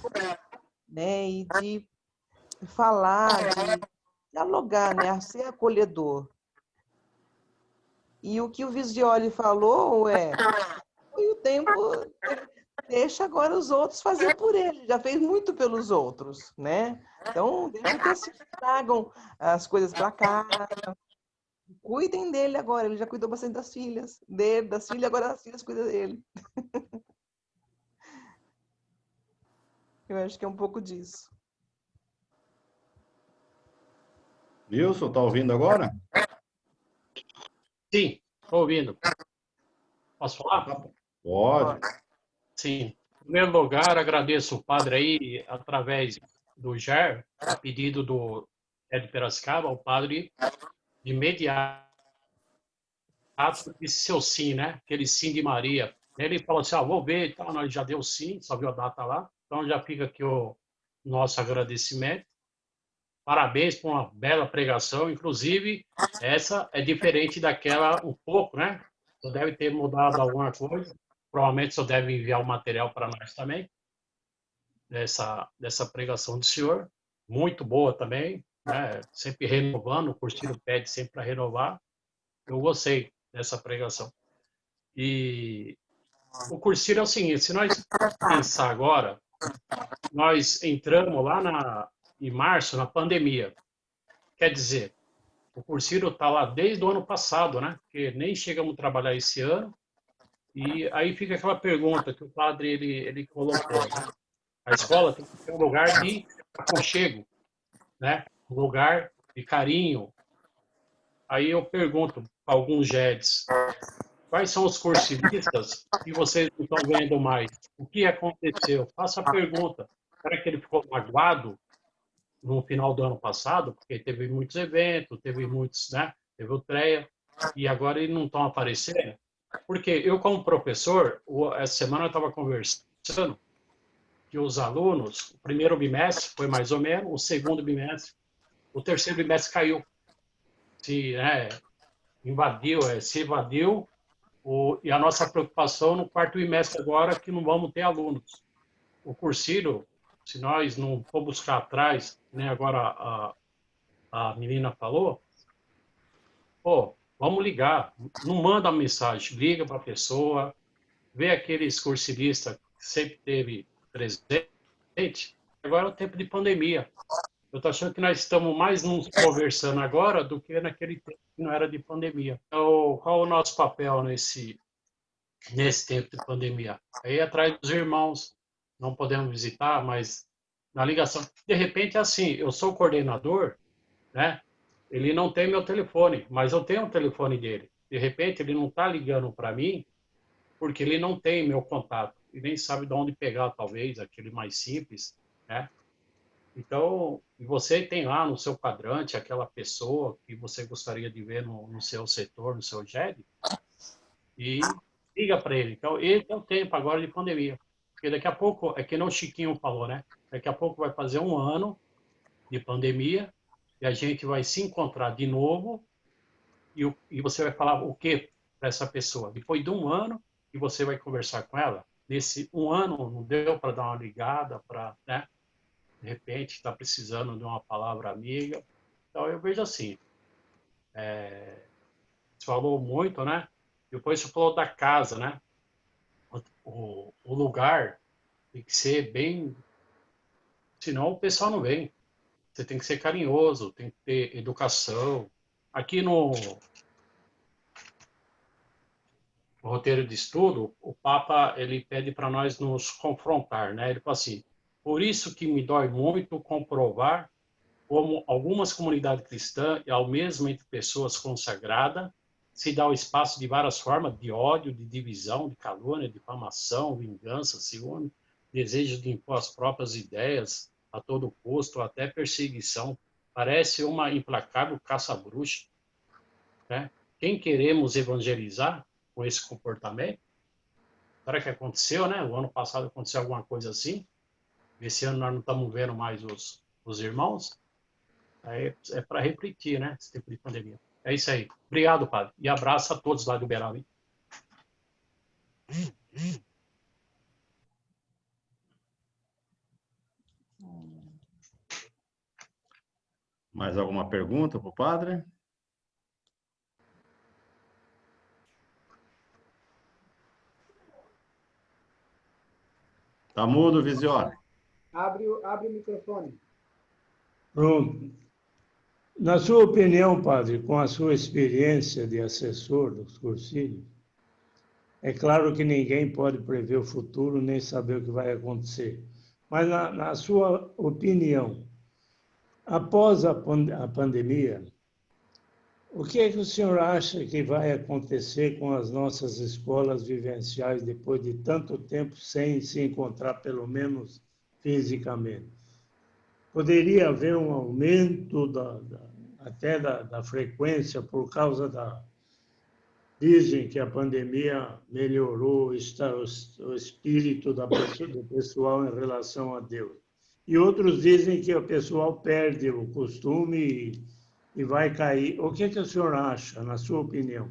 né? E de falar, de dialogar, né? A ser acolhedor. E o que o Visioli falou foi o tempo, deixa agora os outros fazer por ele, já fez muito pelos outros, né? Então, deixa que as filhas tragam as coisas para casa, cuidem dele agora, ele já cuidou bastante das filhas, dele, das filhas, agora as filhas cuidam dele. Eu acho que é um pouco disso. Nilson, está ouvindo agora? Sim, estou ouvindo. Posso falar? Pode. Sim. Em primeiro lugar, agradeço o padre aí, através do GER, a pedido do de Piracicaba, o padre de imediato disse seu sim, né? Aquele sim de Maria. Ele falou assim, vou ver e tal, nós já deu sim, só viu a data lá. Então já fica aqui o nosso agradecimento. Parabéns por uma bela pregação, inclusive essa é diferente daquela um pouco, né? Só deve ter mudado alguma coisa. Provavelmente só deve enviar o material para nós também, dessa pregação do senhor. Muito boa também, né? Sempre renovando, o cursinho pede sempre para renovar. Eu gostei dessa pregação. E o cursinho é o seguinte, se nós pensar agora, nós entramos lá em março, na pandemia. Quer dizer, o cursinho está lá desde o ano passado, né? Porque nem chegamos a trabalhar esse ano. E aí fica aquela pergunta que o padre ele colocou, né? A escola tem que ser um lugar de aconchego, né? Um lugar de carinho. Aí eu pergunto para alguns JEDs, quais são os cursivistas que vocês não estão vendo mais? O que aconteceu? Faça a pergunta. Será que ele ficou magoado no final do ano passado? Porque teve muitos eventos, teve muitos, né? Teve o TREA, e agora eles não estão aparecendo. Porque eu, como professor, essa semana eu estava conversando que os alunos, o primeiro bimestre foi mais ou menos, o segundo bimestre, o terceiro bimestre caiu. Se evadiu, e a nossa preocupação no quarto bimestre agora é que não vamos ter alunos. O cursinho, se nós não for buscar atrás, né, agora a menina falou, vamos ligar, não manda mensagem, liga para a pessoa, vê aqueles cursivistas que sempre teve presente, agora é o tempo de pandemia. Eu estou achando que nós estamos mais nos conversando agora do que naquele tempo que não era de pandemia. Então, qual é o nosso papel nesse tempo de pandemia? Aí atrás dos irmãos, não podemos visitar, mas na ligação. De repente, assim, eu sou o coordenador, né? Ele não tem meu telefone, mas eu tenho o telefone dele. De repente, ele não está ligando para mim porque ele não tem meu contato e nem sabe de onde pegar, talvez, aquele mais simples, né? Então, você tem lá no seu quadrante aquela pessoa que você gostaria de ver no seu setor, no seu JED, e liga para ele. Então, esse é o tempo agora de pandemia. Porque daqui a pouco, é que não o Chiquinho falou, né? Daqui a pouco vai fazer um ano de pandemia e a gente vai se encontrar de novo e você vai falar o quê para essa pessoa? Depois de um ano que você vai conversar com ela, nesse um ano não deu para dar uma ligada, para, né? De repente está precisando de uma palavra amiga. Então eu vejo assim, você falou muito, né? Depois você falou da casa, né? O lugar tem que ser bem, senão o pessoal não vem. Você tem que ser carinhoso, tem que ter educação. Aqui no roteiro de estudo, o Papa ele pede para nós nos confrontar, né? Ele fala assim: por isso que me dói muito comprovar como algumas comunidades cristãs, e ao mesmo entre pessoas consagradas, se dá o espaço de várias formas de ódio, de divisão, de calúnia, difamação, vingança, ciúme, desejo de impor as próprias ideias a todo custo, até perseguição. Parece uma implacável caça-bruxa, né? Quem queremos evangelizar com esse comportamento? Será que aconteceu, né? O ano passado aconteceu alguma coisa assim. Esse ano nós não estamos vendo mais os irmãos. Aí é para refletir, né? Esse tempo de pandemia. É isso aí. Obrigado, padre. E abraço a todos lá do Uberaba, hein? Mais alguma pergunta para o padre? Tá mudo, Visione. Abre o microfone. Pronto. Na sua opinião, padre, com a sua experiência de assessor dos cursilhos, é claro que ninguém pode prever o futuro nem saber o que vai acontecer. Mas, na sua opinião, após a pandemia, o que é que o senhor acha que vai acontecer com as nossas escolas vivenciais depois de tanto tempo sem se encontrar, pelo menos fisicamente? Poderia haver um aumento até da frequência por causa da... Dizem que a pandemia melhorou o espírito do pessoal em relação a Deus. E outros dizem que o pessoal perde o costume e vai cair. O que o senhor acha, na sua opinião?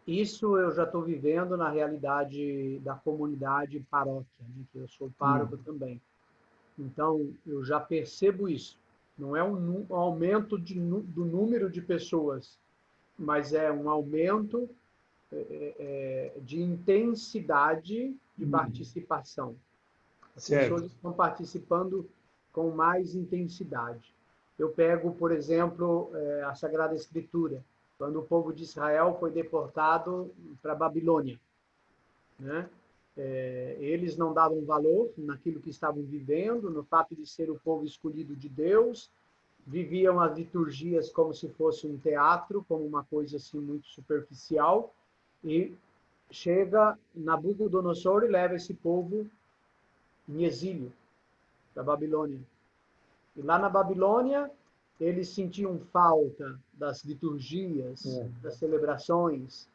Isso eu já estou vivendo na realidade da comunidade paróquia, né? Que eu sou pároco também. Então, eu já percebo isso. Não é um aumento do número de pessoas, mas é um aumento de intensidade de participação. As pessoas estão participando com mais intensidade. Eu pego, por exemplo, a Sagrada Escritura, quando o povo de Israel foi deportado para a Babilônia, né? Eles não davam valor naquilo que estavam vivendo, no fato de ser o povo escolhido de Deus, viviam as liturgias como se fosse um teatro, como uma coisa assim muito superficial, e chega Nabucodonosor e leva esse povo em exílio da Babilônia. E lá na Babilônia, eles sentiam falta das liturgias, das celebrações.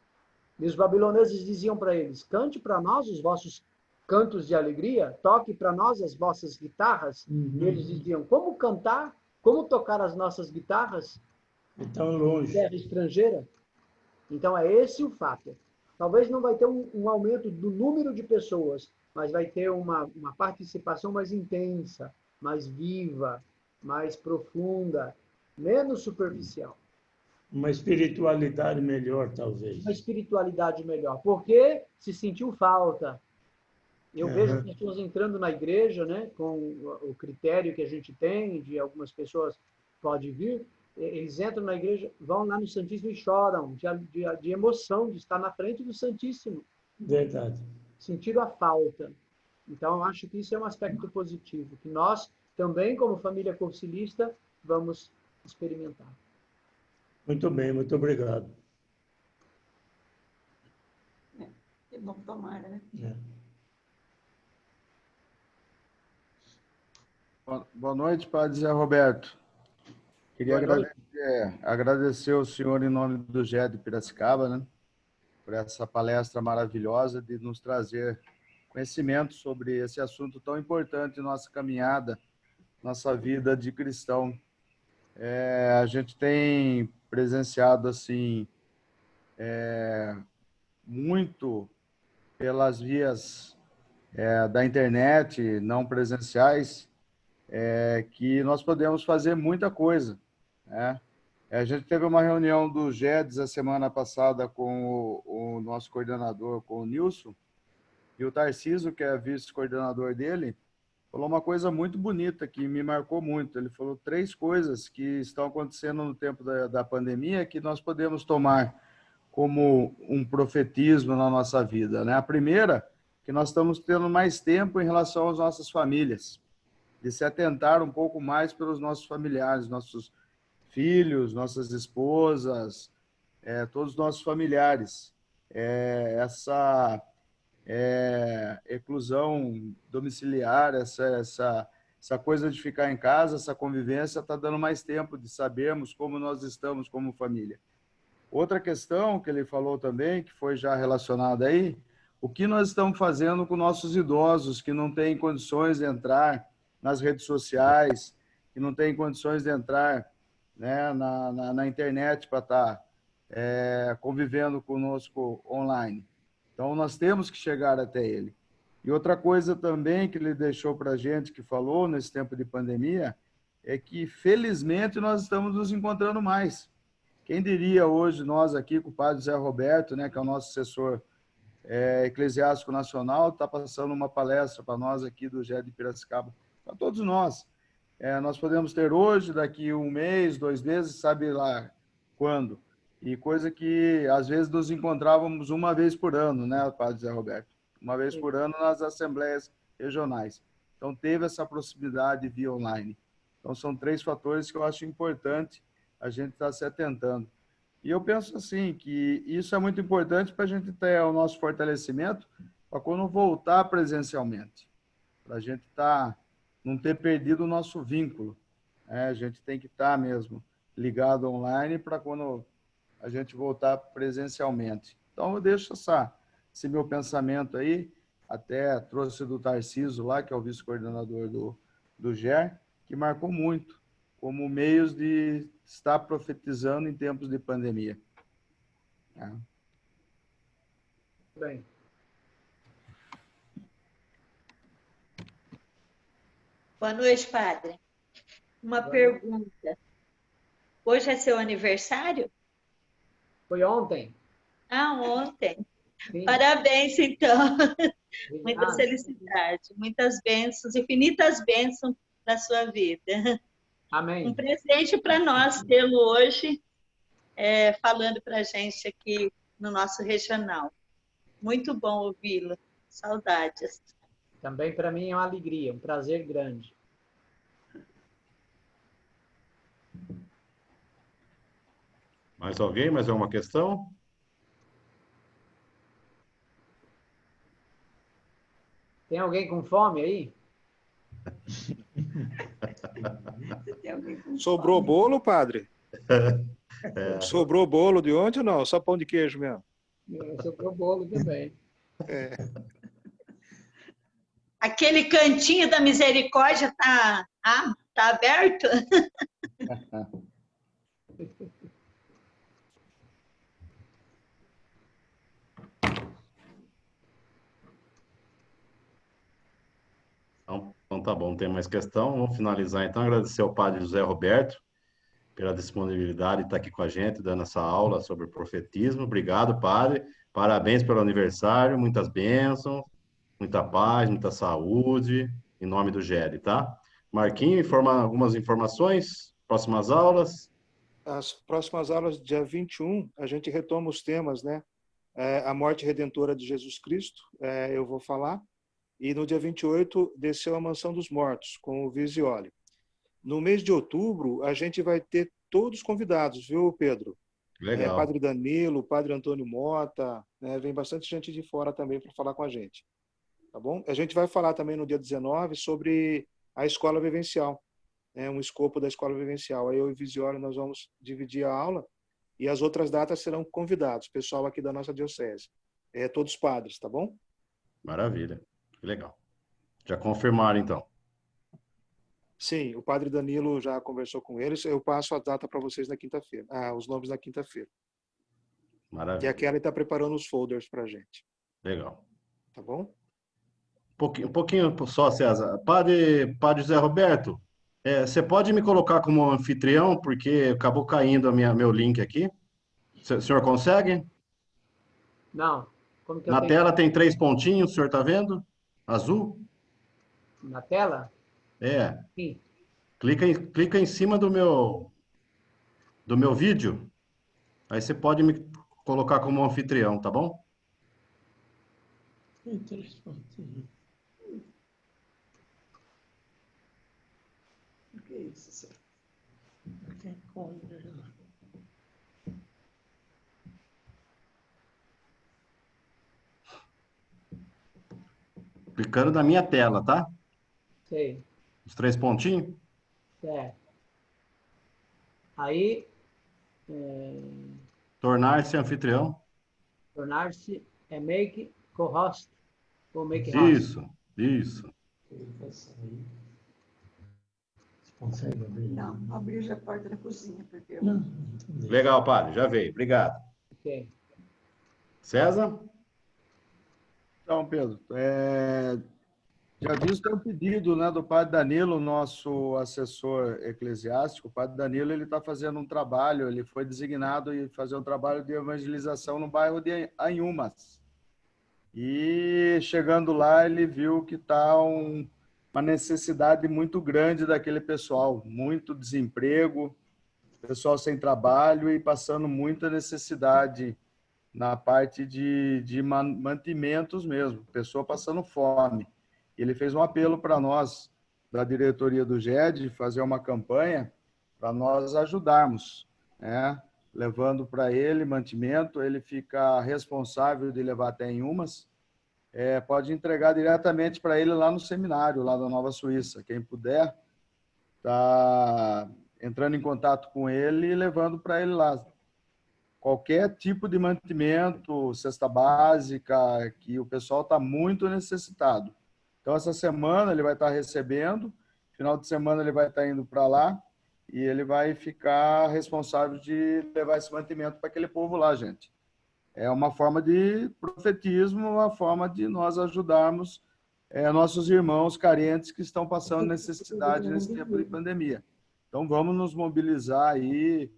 E os babiloneses diziam para eles: cante para nós os vossos cantos de alegria, toque para nós as vossas guitarras. E eles diziam: como cantar, como tocar as nossas guitarras? Tão longe. Terra estrangeira. Então é esse o fato. Talvez não vai ter um aumento do número de pessoas, mas vai ter uma participação mais intensa, mais viva, mais profunda, menos superficial. Uma espiritualidade melhor, talvez. Uma espiritualidade melhor, porque se sentiu falta. Eu vejo pessoas entrando na igreja, né, com o critério que a gente tem, de algumas pessoas pode vir, eles entram na igreja, vão lá no Santíssimo e choram de emoção de estar na frente do Santíssimo. Verdade. Sentiram a falta. Então, eu acho que isso é um aspecto positivo, que nós também, como família cursilista, vamos experimentar. Muito bem, muito obrigado. Que bom, tomara, né? Boa noite, Padre Zé Roberto. Queria agradecer ao senhor em nome do GE de Piracicaba, né, por essa palestra maravilhosa de nos trazer conhecimento sobre esse assunto tão importante em nossa caminhada, nossa vida de cristão. A gente tem presenciado assim muito pelas vias da internet, não presenciais, que nós podemos fazer muita coisa, né? A gente teve uma reunião do GEDES a semana passada com o nosso coordenador, com o Nilson, e o Tarcísio, que é vice-coordenador dele, falou uma coisa muito bonita que me marcou muito. Ele falou 3 coisas que estão acontecendo no tempo da pandemia que nós podemos tomar como um profetismo na nossa vida, né? A primeira, que nós estamos tendo mais tempo em relação às nossas famílias, de se atentar um pouco mais pelos nossos familiares, nossos filhos, nossas esposas, todos os nossos familiares. Essa eclusão domiciliar, essa coisa de ficar em casa, essa convivência está dando mais tempo de sabermos como nós estamos como família. Outra questão que ele falou também, que foi já relacionada aí, o que nós estamos fazendo com nossos idosos que não têm condições de entrar nas redes sociais, que não têm condições de entrar, né, na internet para estar convivendo conosco online. Então, nós temos que chegar até ele. E outra coisa também que ele deixou para a gente, que falou nesse tempo de pandemia, é que, felizmente, nós estamos nos encontrando mais. Quem diria hoje, nós aqui com o padre Zé Roberto, né, que é o nosso assessor Eclesiástico Nacional está passando uma palestra para nós aqui do GE de Piracicaba, para todos nós. Nós podemos ter hoje, daqui 1 mês, 2 meses, sabe lá quando. E coisa que, às vezes, nos encontrávamos uma vez por ano, né, Padre Zé Roberto? Uma vez por ano nas assembleias regionais. Então, teve essa proximidade via online. Então, são 3 fatores que eu acho importante a gente estar se atentando. E eu penso assim, que isso é muito importante para a gente ter o nosso fortalecimento para quando voltar presencialmente. Para a gente não ter perdido o nosso vínculo. A gente tem que estar mesmo ligado online para quando a gente voltar presencialmente. Então, eu deixo esse meu pensamento aí, até trouxe do Tarcísio lá, que é o vice-coordenador do GER, que marcou muito, como meios de estar profetizando em tempos de pandemia. Bem. Boa noite, padre. Uma pergunta. Hoje é seu aniversário? Foi ontem. Ontem. Sim. Parabéns, então. Muita felicidade, muitas bênçãos, infinitas bênçãos na sua vida. Amém. Um presente para nós tê-lo hoje, falando para a gente aqui no nosso regional. Muito bom ouvi-lo. Saudades. Também para mim é uma alegria, um prazer grande. Mais alguém? Mais alguma questão? Tem alguém com fome aí? Sobrou bolo, padre? Sobrou bolo de ontem ou não? Só pão de queijo mesmo? Sobrou bolo também. Aquele cantinho da misericórdia tá aberto? Então tá bom, não tem mais questão. Vamos finalizar então. Agradecer ao padre José Roberto pela disponibilidade de estar aqui com a gente, dando essa aula sobre profetismo. Obrigado, padre. Parabéns pelo aniversário, muitas bênçãos, muita paz, muita saúde, em nome do GED, tá? Marquinho, algumas informações, próximas aulas. As próximas aulas, dia 21, a gente retoma os temas, né? A morte redentora de Jesus Cristo, eu vou falar. E no dia 28, desceu a Mansão dos Mortos, com o Visioli. No mês de outubro, a gente vai ter todos convidados, viu, Pedro? Legal. Padre Danilo, Padre Antônio Mota, vem bastante gente de fora também para falar com a gente. Tá bom? A gente vai falar também no dia 19 sobre a escola vivencial, um escopo da escola vivencial. Aí eu e o Visioli nós vamos dividir a aula e as outras datas serão convidados, pessoal aqui da nossa diocese. Todos padres, tá bom? Maravilha. Legal. Já confirmaram, então? Sim, o padre Danilo já conversou com eles. Eu passo a data para vocês na quinta-feira. Os nomes na quinta-feira. Maravilha. E a Kelly está preparando os folders para a gente. Legal. Tá bom? Um pouquinho só, César. Padre José Roberto, você pode me colocar como anfitrião, porque acabou caindo meu link aqui. O senhor consegue? Não. Como que Na tela tem 3 pontinhos, o senhor está vendo? Azul? Na tela? Sim. Clica em cima do meu vídeo. Aí você pode me colocar como anfitrião, tá bom? Tem 3 pontinhos. O que é isso, senhor? Quem compra? Clicando na minha tela, tá? Sei. Os 3 pontinhos? Certo. Aí... Tornar-se anfitrião. Tornar-se make co-host ou make host. Isso. Consegue abrir? Não, abrir já a porta da cozinha. Porque Não. Legal, padre. Já veio. Obrigado. Ok. César? Então, Pedro, já visto que é um pedido, né, do padre Danilo, nosso assessor eclesiástico. O padre Danilo está fazendo um trabalho, ele foi designado e fazer um trabalho de evangelização no bairro de Anhumas. E chegando lá, ele viu que está uma necessidade muito grande daquele pessoal, muito desemprego, pessoal sem trabalho e passando muita necessidade na parte de mantimentos mesmo, pessoa passando fome. Ele fez um apelo para nós, da diretoria do GED, fazer uma campanha para nós ajudarmos, né? Levando para ele mantimento, ele fica responsável de levar até em Umas, pode entregar diretamente para ele lá no seminário, lá da Nova Suíça. Quem puder, tá entrando em contato com ele e levando para ele lá. Qualquer tipo de mantimento, cesta básica, que o pessoal está muito necessitado. Então, essa semana ele vai estar recebendo, final de semana ele vai estar indo para lá e ele vai ficar responsável de levar esse mantimento para aquele povo lá, gente. É uma forma de profetismo, uma forma de nós ajudarmos nossos irmãos carentes que estão passando necessidade nesse tempo de pandemia. Então, vamos nos mobilizar aí,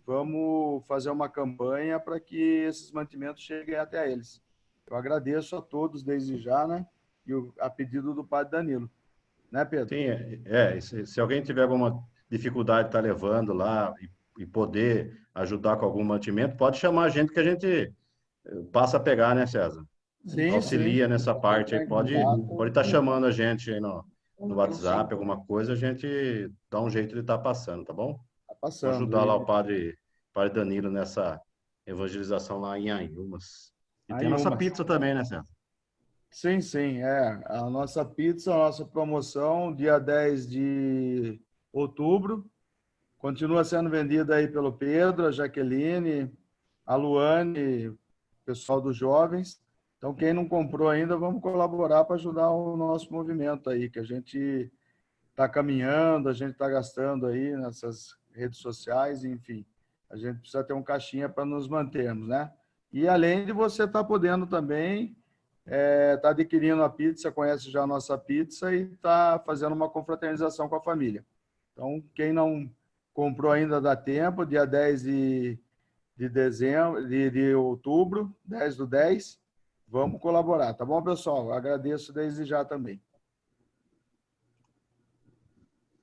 vamos fazer uma campanha para que esses mantimentos cheguem até eles. Eu agradeço a todos desde já, né? E a pedido do padre Danilo. Né, Pedro? Sim, se alguém tiver alguma dificuldade de estar levando lá e poder ajudar com algum mantimento, pode chamar a gente que a gente passa a pegar, né, César? Sim, auxilia nessa parte aí, pode estar sim. chamando a gente aí no WhatsApp, alguma coisa, a gente dá um jeito de estar passando, tá bom? Tá Vou passando. ajudar lá o padre Danilo nessa evangelização lá em Anhumas. E tem a nossa pizza também, né, César? Sim, sim, a nossa pizza, a nossa promoção, dia 10 de outubro, continua sendo vendida aí pelo Pedro, a Jaqueline, a Luane, pessoal dos jovens. Então, quem não comprou ainda, vamos colaborar para ajudar o nosso movimento aí, que a gente está caminhando, a gente está gastando aí nessas redes sociais, enfim. A gente precisa ter um caixinha para nos mantermos, né? E além de você estar podendo também está adquirindo a pizza, conhece já a nossa pizza e está fazendo uma confraternização com a família. Então, quem não comprou ainda dá tempo, dia 10 de dezembro, de outubro, 10/10, vamos colaborar, tá bom, pessoal? Agradeço desde já também.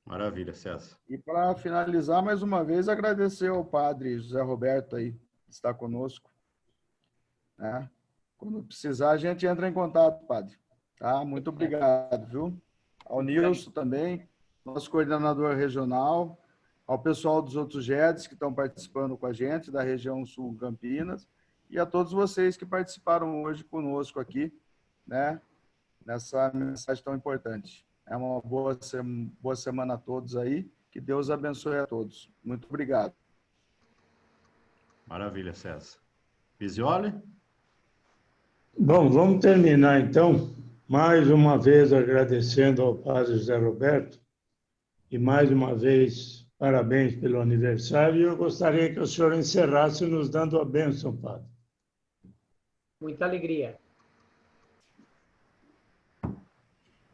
Maravilha, César. E para finalizar, mais uma vez, agradecer ao padre José Roberto aí, que está conosco, né? Quando precisar, a gente entra em contato, padre. Tá? Muito obrigado, viu? Ao Nilson também, nosso coordenador regional, ao pessoal dos outros GEDs que estão participando com a gente, da região sul Campinas, e a todos vocês que participaram hoje conosco aqui, né? Nessa mensagem tão importante. É uma boa semana a todos aí. Que Deus abençoe a todos. Muito obrigado. Maravilha, César. Pisioli? Bom, vamos terminar então, mais uma vez agradecendo ao padre José Roberto e mais uma vez parabéns pelo aniversário. E eu gostaria que o senhor encerrasse nos dando a bênção, padre. Muita alegria.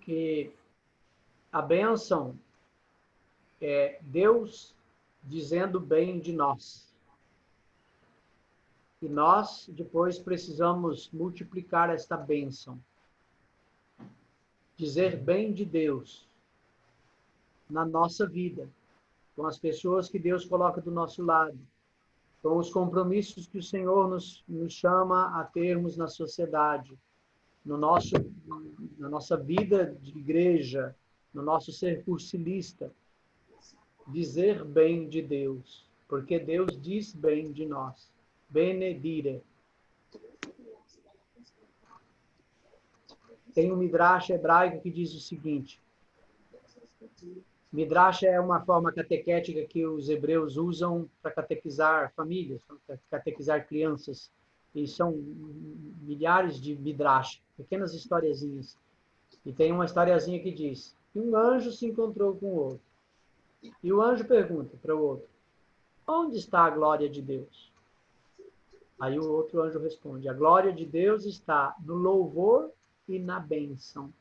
Que a bênção é Deus dizendo bem de nós. E nós, depois, precisamos multiplicar esta bênção. Dizer bem de Deus na nossa vida, com as pessoas que Deus coloca do nosso lado, com os compromissos que o Senhor nos chama a termos na sociedade, na nossa vida de igreja, no nosso ser cursilista. Dizer bem de Deus, porque Deus diz bem de nós. Benedire. Tem um midrash hebraico que diz o seguinte. Midrash é uma forma catequética que os hebreus usam para catequizar famílias, para catequizar crianças. E são milhares de midrash, pequenas historiazinhas. E tem uma historiazinha que diz que um anjo se encontrou com o outro. E o anjo pergunta para o outro, onde está a glória de Deus? Aí o outro anjo responde, a glória de Deus está no louvor e na bênção.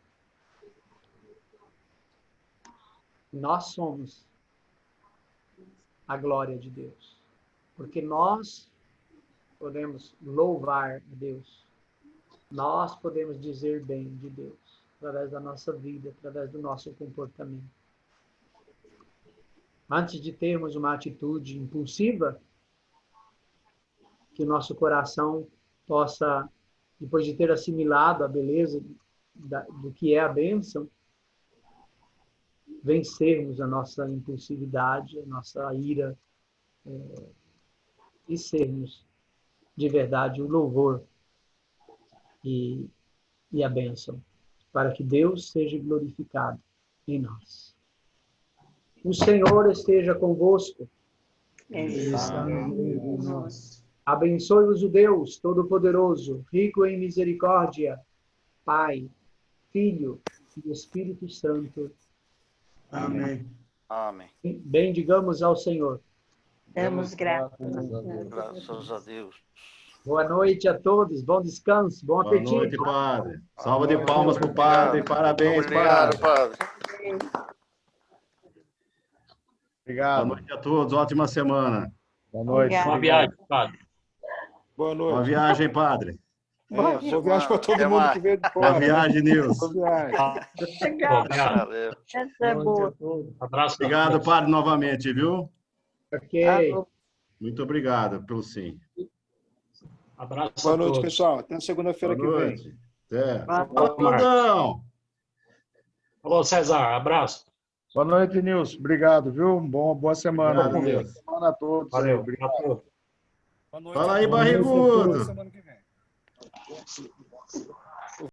Nós somos a glória de Deus. Porque nós podemos louvar a Deus. nós podemos dizer bem de Deus, através da nossa vida, através do nosso comportamento. Antes de termos uma atitude impulsiva, que o nosso coração possa, depois de ter assimilado a beleza do que é a bênção, vencermos a nossa impulsividade, a nossa ira, e sermos, de verdade, o louvor e a bênção, para que Deus seja glorificado em nós. O Senhor esteja convosco. Abençoe-vos o Deus Todo-Poderoso, rico em misericórdia, Pai, Filho e Espírito Santo. Amém. Amém. Bendigamos ao Senhor. Damos graças. Graças a Deus. Boa noite a todos, bom descanso, bom Boa apetite. noite, padre. Salva de palmas para o padre. Parabéns, Obrigado, padre. padre. Obrigado. Boa noite a todos. Ótima semana. Boa noite. Obrigada. Boa viagem, padre. Boa noite. Boa viagem, padre. Boa viagem para todo Até mundo mais. que veio de Boa fora. viagem, Nilson. Boa viagem. Obrigada. Valeu. Essa é boa. Abraço. Obrigado, padre, novamente, viu? Ok. Muito obrigado pelo sim. Abraço Boa a noite, todos. pessoal. Até segunda-feira que Boa vem. noite. Até. Boa Fala, Claudão. Alô, César, abraço. Boa noite, Nilson. Obrigado, viu? Boa semana. Obrigado, Boa Nilson. semana a todos. aí. Valeu. Obrigado. A todos. Boa noite. Fala aí, Boa noite a todos. barrigudo. Semana que vem.